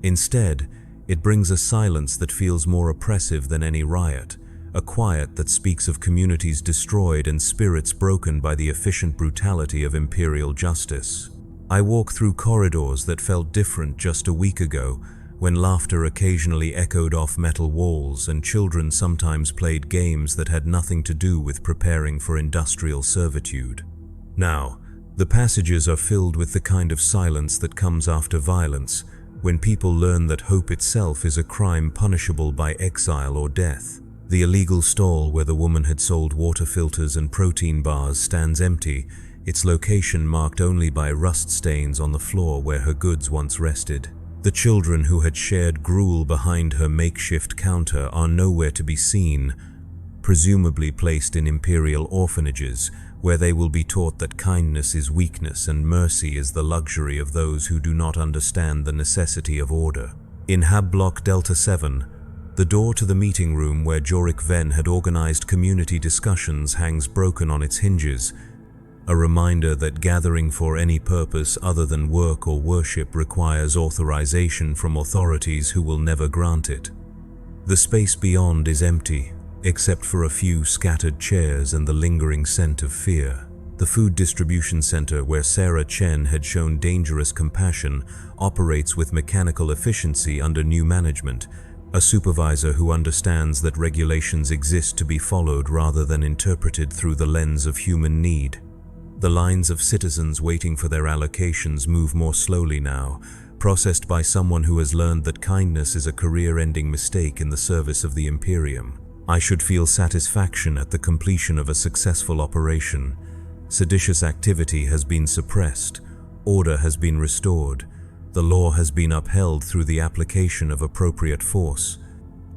Instead, it brings a silence that feels more oppressive than any riot, a quiet that speaks of communities destroyed and spirits broken by the efficient brutality of imperial justice. I walk through corridors that felt different just a week ago, when laughter occasionally echoed off metal walls and children sometimes played games that had nothing to do with preparing for industrial servitude. Now, the passages are filled with the kind of silence that comes after violence, when people learn that hope itself is a crime punishable by exile or death. The illegal stall where the woman had sold water filters and protein bars stands empty, its location marked only by rust stains on the floor where her goods once rested. The children who had shared gruel behind her makeshift counter are nowhere to be seen, presumably placed in imperial orphanages, where they will be taught that kindness is weakness and mercy is the luxury of those who do not understand the necessity of order. In Hab Block Delta 7, the door to the meeting room where Jorik Ven had organized community discussions hangs broken on its hinges, a reminder that gathering for any purpose other than work or worship requires authorization from authorities who will never grant it. The space beyond is empty, except for a few scattered chairs and the lingering scent of fear. The food distribution center where Sarah Chen had shown dangerous compassion operates with mechanical efficiency under new management, a supervisor who understands that regulations exist to be followed rather than interpreted through the lens of human need. The lines of citizens waiting for their allocations move more slowly now, processed by someone who has learned that kindness is a career-ending mistake in the service of the Imperium. I should feel satisfaction at the completion of a successful operation. Seditious activity has been suppressed, order has been restored, the law has been upheld through the application of appropriate force.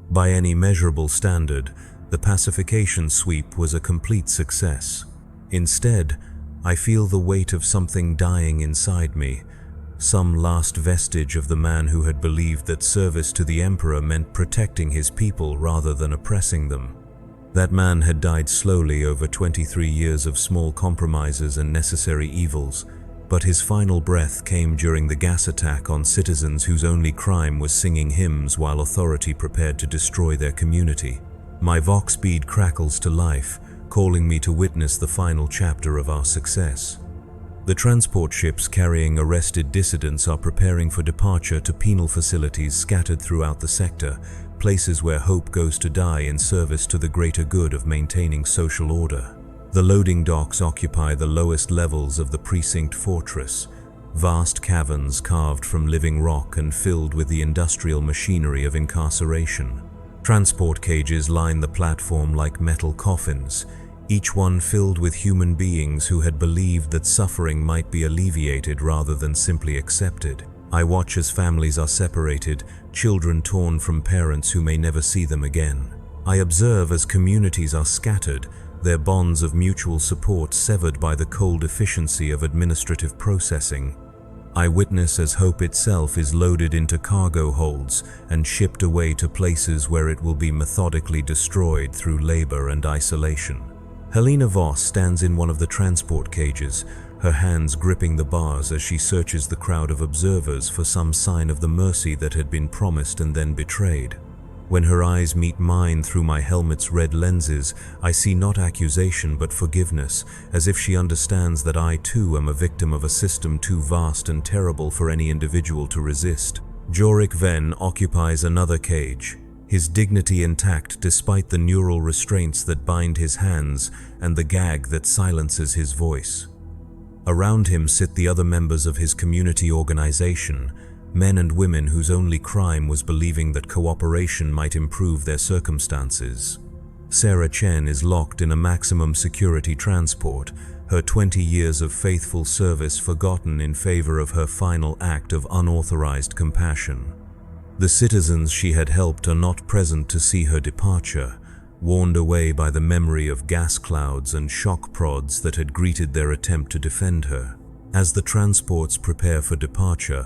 By any measurable standard, the pacification sweep was a complete success. Instead, I feel the weight of something dying inside me, some last vestige of the man who had believed that service to the Emperor meant protecting his people rather than oppressing them. That man had died slowly over 23 years of small compromises and necessary evils, but his final breath came during the gas attack on citizens whose only crime was singing hymns while authority prepared to destroy their community. My Vox bead crackles to life, calling me to witness the final chapter of our success. The transport ships carrying arrested dissidents are preparing for departure to penal facilities scattered throughout the sector, places where hope goes to die in service to the greater good of maintaining social order. The loading docks occupy the lowest levels of the precinct fortress, vast caverns carved from living rock and filled with the industrial machinery of incarceration. Transport cages line the platform like metal coffins, each one filled with human beings who had believed that suffering might be alleviated rather than simply accepted. I watch as families are separated, children torn from parents who may never see them again. I observe as communities are scattered, their bonds of mutual support severed by the cold efficiency of administrative processing. I witness as hope itself is loaded into cargo holds and shipped away to places where it will be methodically destroyed through labor and isolation. Helena Voss stands in one of the transport cages, her hands gripping the bars as she searches the crowd of observers for some sign of the mercy that had been promised and then betrayed. When her eyes meet mine through my helmet's red lenses, I see not accusation but forgiveness, as if she understands that I too am a victim of a system too vast and terrible for any individual to resist. Jorik Venn occupies another cage, his dignity intact despite the neural restraints that bind his hands and the gag that silences his voice. Around him sit the other members of his community organization, men and women whose only crime was believing that cooperation might improve their circumstances. Sarah Chen is locked in a maximum security transport, her 20 years of faithful service forgotten in favor of her final act of unauthorized compassion. The citizens she had helped are not present to see her departure, warned away by the memory of gas clouds and shock prods that had greeted their attempt to defend her. As the transports prepare for departure,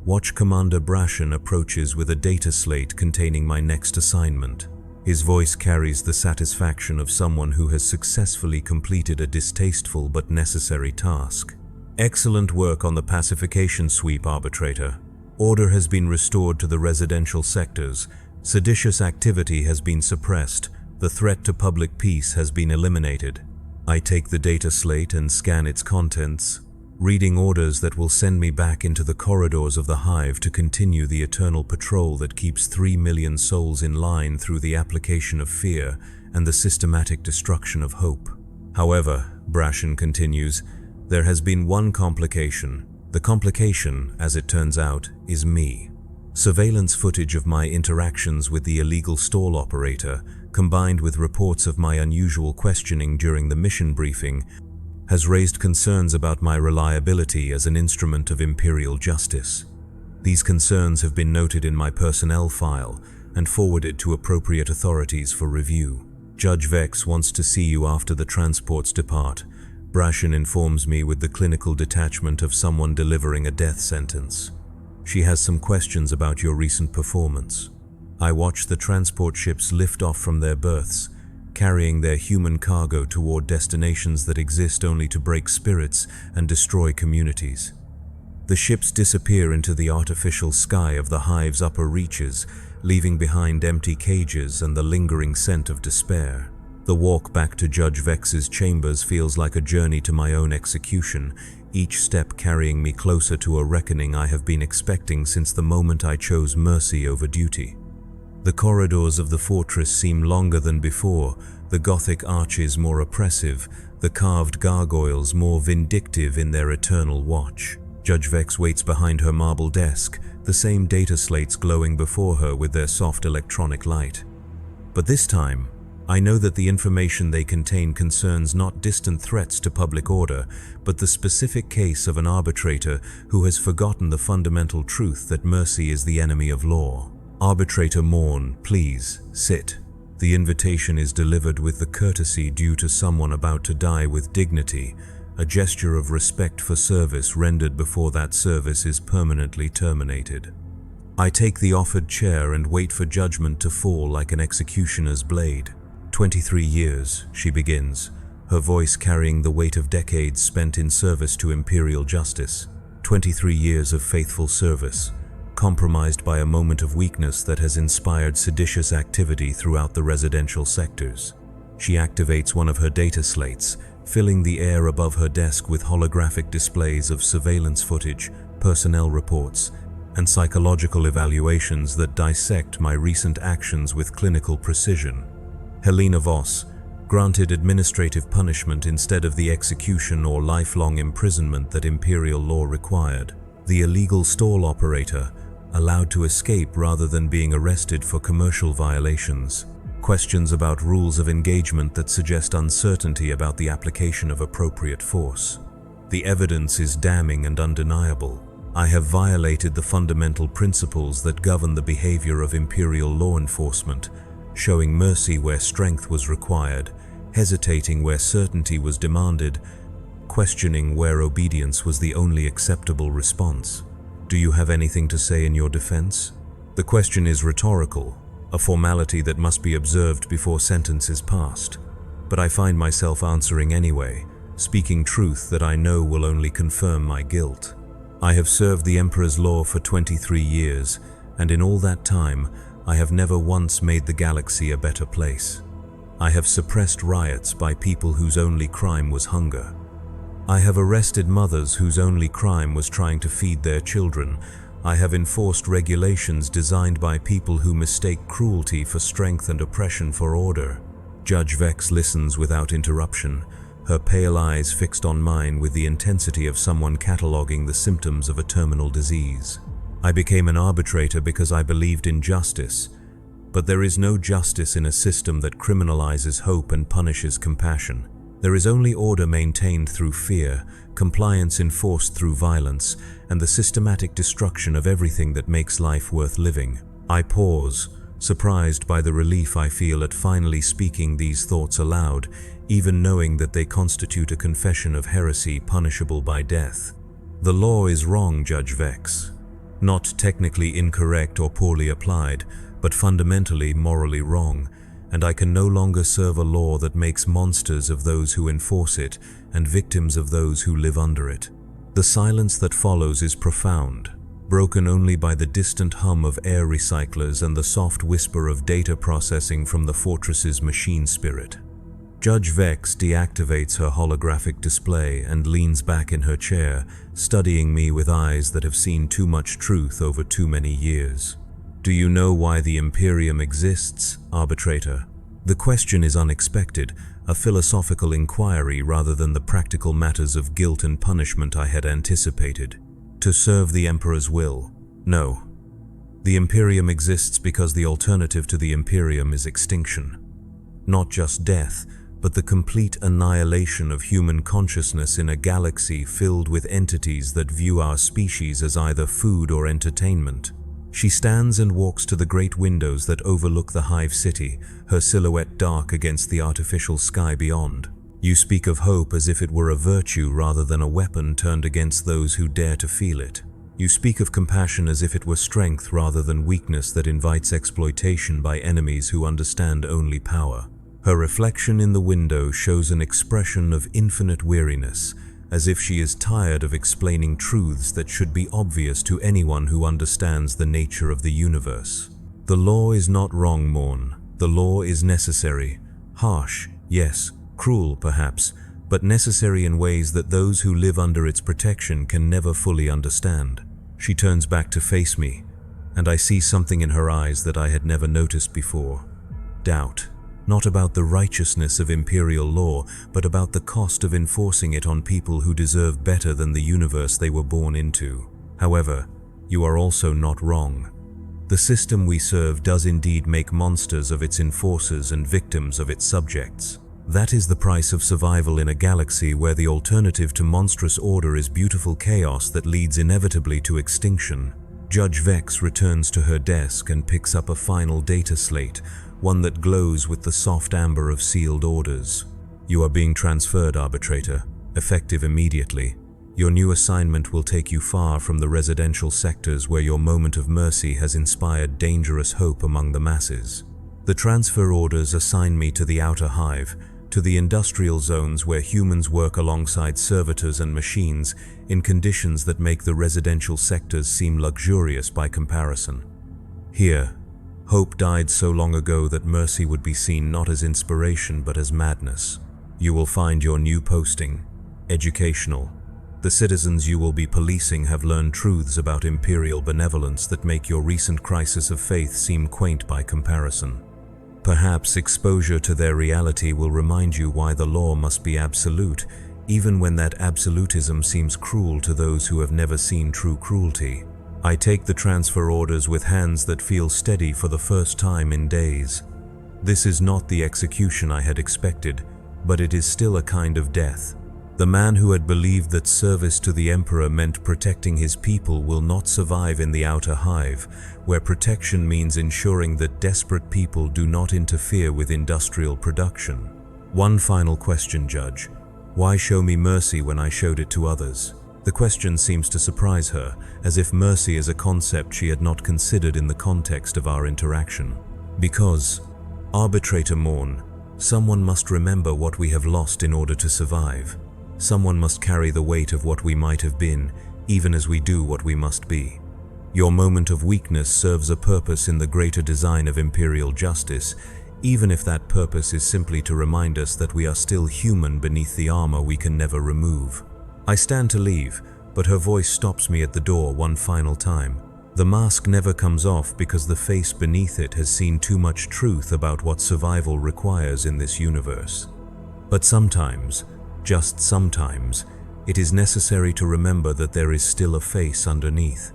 Watch Commander Brashen approaches with a data slate containing my next assignment. His voice carries the satisfaction of someone who has successfully completed a distasteful but necessary task. Excellent work on the pacification sweep, Arbitrator. Order has been restored to the residential sectors. Seditious activity has been suppressed. The threat to public peace has been eliminated. I take the data slate and scan its contents, reading orders that will send me back into the corridors of the hive to continue the eternal patrol that keeps 3 million souls in line through the application of fear and the systematic destruction of hope. However, Brashen continues, there has been one complication. The complication, as it turns out, is me. Surveillance footage of my interactions with the illegal stall operator, combined with reports of my unusual questioning during the mission briefing, has raised concerns about my reliability as an instrument of imperial justice. These concerns have been noted in my personnel file and forwarded to appropriate authorities for review. Judge Vex wants to see you after the transports depart. Brashen informs me with the clinical detachment of someone delivering a death sentence. She has some questions about your recent performance. I watch the transport ships lift off from their berths, carrying their human cargo toward destinations that exist only to break spirits and destroy communities. The ships disappear into the artificial sky of the hive's upper reaches, leaving behind empty cages and the lingering scent of despair. The walk back to Judge Vex's chambers feels like a journey to my own execution, each step carrying me closer to a reckoning I have been expecting since the moment I chose mercy over duty. The corridors of the fortress seem longer than before, the Gothic arches more oppressive, the carved gargoyles more vindictive in their eternal watch. Judge Vex waits behind her marble desk, the same data slates glowing before her with their soft electronic light. But this time, I know that the information they contain concerns not distant threats to public order, but the specific case of an arbitrator who has forgotten the fundamental truth that mercy is the enemy of law. Arbitrator Morn, please, sit. The invitation is delivered with the courtesy due to someone about to die with dignity, a gesture of respect for service rendered before that service is permanently terminated. I take the offered chair and wait for judgment to fall like an executioner's blade. 23 years, she begins, her voice carrying the weight of decades spent in service to imperial justice. 23 years of faithful service, compromised by a moment of weakness that has inspired seditious activity throughout the residential sectors. She activates one of her data slates, filling the air above her desk with holographic displays of surveillance footage, personnel reports, and psychological evaluations that dissect my recent actions with clinical precision. Helena Voss, granted administrative punishment instead of the execution or lifelong imprisonment that imperial law required. The illegal stall operator, allowed to escape rather than being arrested for commercial violations. Questions about rules of engagement that suggest uncertainty about the application of appropriate force. The evidence is damning and undeniable. I have violated the fundamental principles that govern the behavior of imperial law enforcement, showing mercy where strength was required, hesitating where certainty was demanded, questioning where obedience was the only acceptable response. Do you have anything to say in your defense? The question is rhetorical, a formality that must be observed before sentence is passed. but I find myself answering anyway, speaking truth that I know will only confirm my guilt. I have served the Emperor's law for 23 years, and in all that time, I have never once made the galaxy a better place. I have suppressed riots by people whose only crime was hunger. I have arrested mothers whose only crime was trying to feed their children. I have enforced regulations designed by people who mistake cruelty for strength and oppression for order. Judge Vex listens without interruption, her pale eyes fixed on mine with the intensity of someone cataloging the symptoms of a terminal disease. I became an arbitrator because I believed in justice, but there is no justice in a system that criminalizes hope and punishes compassion. There is only order maintained through fear, compliance enforced through violence, and the systematic destruction of everything that makes life worth living. I pause, surprised by the relief I feel at finally speaking these thoughts aloud, even knowing that they constitute a confession of heresy punishable by death. The law is wrong, Judge Vex. Not technically incorrect or poorly applied, but fundamentally morally wrong, and I can no longer serve a law that makes monsters of those who enforce it and victims of those who live under it. The silence that follows is profound, broken only by the distant hum of air recyclers and the soft whisper of data processing from the fortress's machine spirit. Judge Vex deactivates her holographic display and leans back in her chair, studying me with eyes that have seen too much truth over too many years. Do you know why the Imperium exists, Arbitrator? The question is unexpected, a philosophical inquiry rather than the practical matters of guilt and punishment I had anticipated. To serve the Emperor's will. No. The Imperium exists because the alternative to the Imperium is extinction. Not just death, but the complete annihilation of human consciousness in a galaxy filled with entities that view our species as either food or entertainment. She stands and walks to the great windows that overlook the Hive City, her silhouette dark against the artificial sky beyond. You speak of hope as if it were a virtue rather than a weapon turned against those who dare to feel it. You speak of compassion as if it were strength rather than weakness that invites exploitation by enemies who understand only power. Her reflection in the window shows an expression of infinite weariness, as if she is tired of explaining truths that should be obvious to anyone who understands the nature of the universe. The law is not wrong, Morn. The law is necessary. Harsh, yes, cruel perhaps, but necessary in ways that those who live under its protection can never fully understand. She turns back to face me, and I see something in her eyes that I had never noticed before. Doubt. Not about the righteousness of imperial law, but about the cost of enforcing it on people who deserve better than the universe they were born into. However, you are also not wrong. The system we serve does indeed make monsters of its enforcers and victims of its subjects. That is the price of survival in a galaxy where the alternative to monstrous order is beautiful chaos that leads inevitably to extinction. Judge Vex returns to her desk and picks up a final data slate, one that glows with the soft amber of sealed orders. You are being transferred, Arbitrator, effective immediately. Your new assignment will take you far from the residential sectors where your moment of mercy has inspired dangerous hope among the masses. The transfer orders assign me to the outer hive, to the industrial zones where humans work alongside servitors and machines in conditions that make the residential sectors seem luxurious by comparison. Here, hope died so long ago that mercy would be seen not as inspiration but as madness. You will find your new posting educational. The citizens you will be policing have learned truths about imperial benevolence that make your recent crisis of faith seem quaint by comparison. Perhaps exposure to their reality will remind you why the law must be absolute, even when that absolutism seems cruel to those who have never seen true cruelty. I take the transfer orders with hands that feel steady for the first time in days. This is not the execution I had expected, but it is still a kind of death. The man who had believed that service to the Emperor meant protecting his people will not survive in the outer hive, where protection means ensuring that desperate people do not interfere with industrial production. One final question, Judge. Why show me mercy when I showed it to others? The question seems to surprise her, as if mercy is a concept she had not considered in the context of our interaction. Because, Arbitrator Morn, Someone must remember what we have lost in order to survive. Someone must carry the weight of what we might have been, even as we do what we must be. Your moment of weakness serves a purpose in the greater design of imperial justice, even if that purpose is simply to remind us that we are still human beneath the armor we can never remove. I stand to leave, but her voice stops me at the door one final time. The mask never comes off because the face beneath it has seen too much truth about what survival requires in this universe. But sometimes, just sometimes, it is necessary to remember that there is still a face underneath,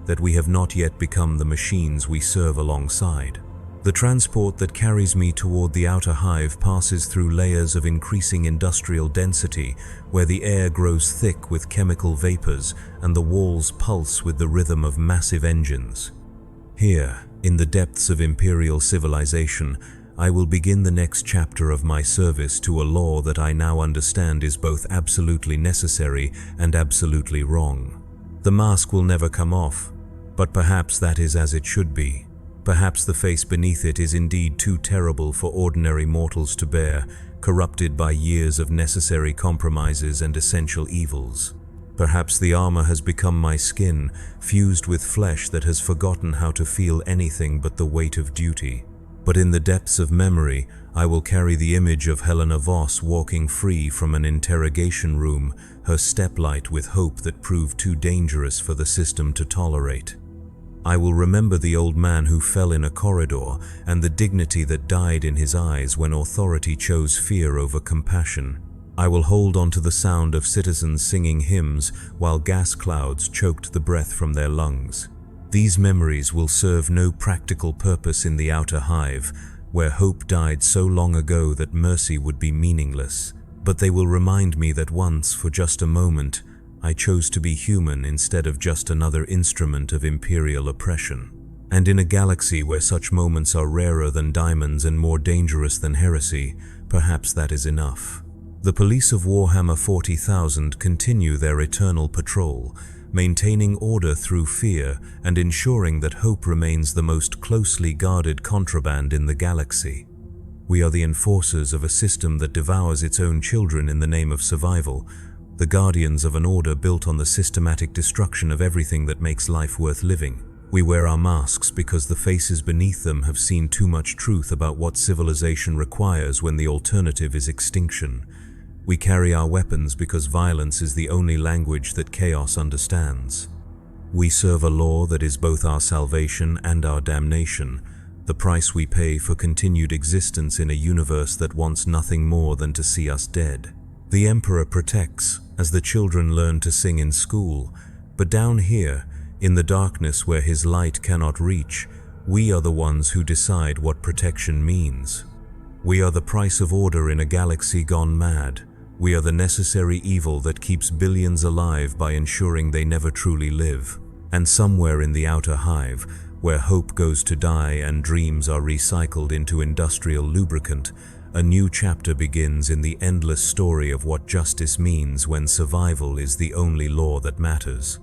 that we have not yet become the machines we serve alongside. The transport that carries me toward the outer hive passes through layers of increasing industrial density, where the air grows thick with chemical vapors and the walls pulse with the rhythm of massive engines. Here, in the depths of imperial civilization, I will begin the next chapter of my service to a law that I now understand is both absolutely necessary and absolutely wrong. The mask will never come off, but perhaps that is as it should be. Perhaps the face beneath it is indeed too terrible for ordinary mortals to bear, corrupted by years of necessary compromises and essential evils. Perhaps the armor has become my skin, fused with flesh that has forgotten how to feel anything but the weight of duty. But in the depths of memory, I will carry the image of Helena Voss walking free from an interrogation room, her step light with hope that proved too dangerous for the system to tolerate. I will remember the old man who fell in a corridor and the dignity that died in his eyes when authority chose fear over compassion. I will hold on to the sound of citizens singing hymns while gas clouds choked the breath from their lungs. These memories will serve no practical purpose in the outer hive, where hope died so long ago that mercy would be meaningless. But they will remind me that once, for just a moment, I chose to be human instead of just another instrument of imperial oppression. And in a galaxy where such moments are rarer than diamonds and more dangerous than heresy, perhaps that is enough. The police of Warhammer 40,000 continue their eternal patrol, maintaining order through fear and ensuring that hope remains the most closely guarded contraband in the galaxy. We are the enforcers of a system that devours its own children in the name of survival, the guardians of an order built on the systematic destruction of everything that makes life worth living. We wear our masks because the faces beneath them have seen too much truth about what civilization requires when the alternative is extinction. We carry our weapons because violence is the only language that chaos understands. We serve a law that is both our salvation and our damnation, the price we pay for continued existence in a universe that wants nothing more than to see us dead. The Emperor protects, as the children learn to sing in school, but down here, in the darkness where his light cannot reach, we are the ones who decide what protection means. We are the price of order in a galaxy gone mad. We are the necessary evil that keeps billions alive by ensuring they never truly live. And somewhere in the outer hive, where hope goes to die and dreams are recycled into industrial lubricant, a new chapter begins in the endless story of what justice means when survival is the only law that matters.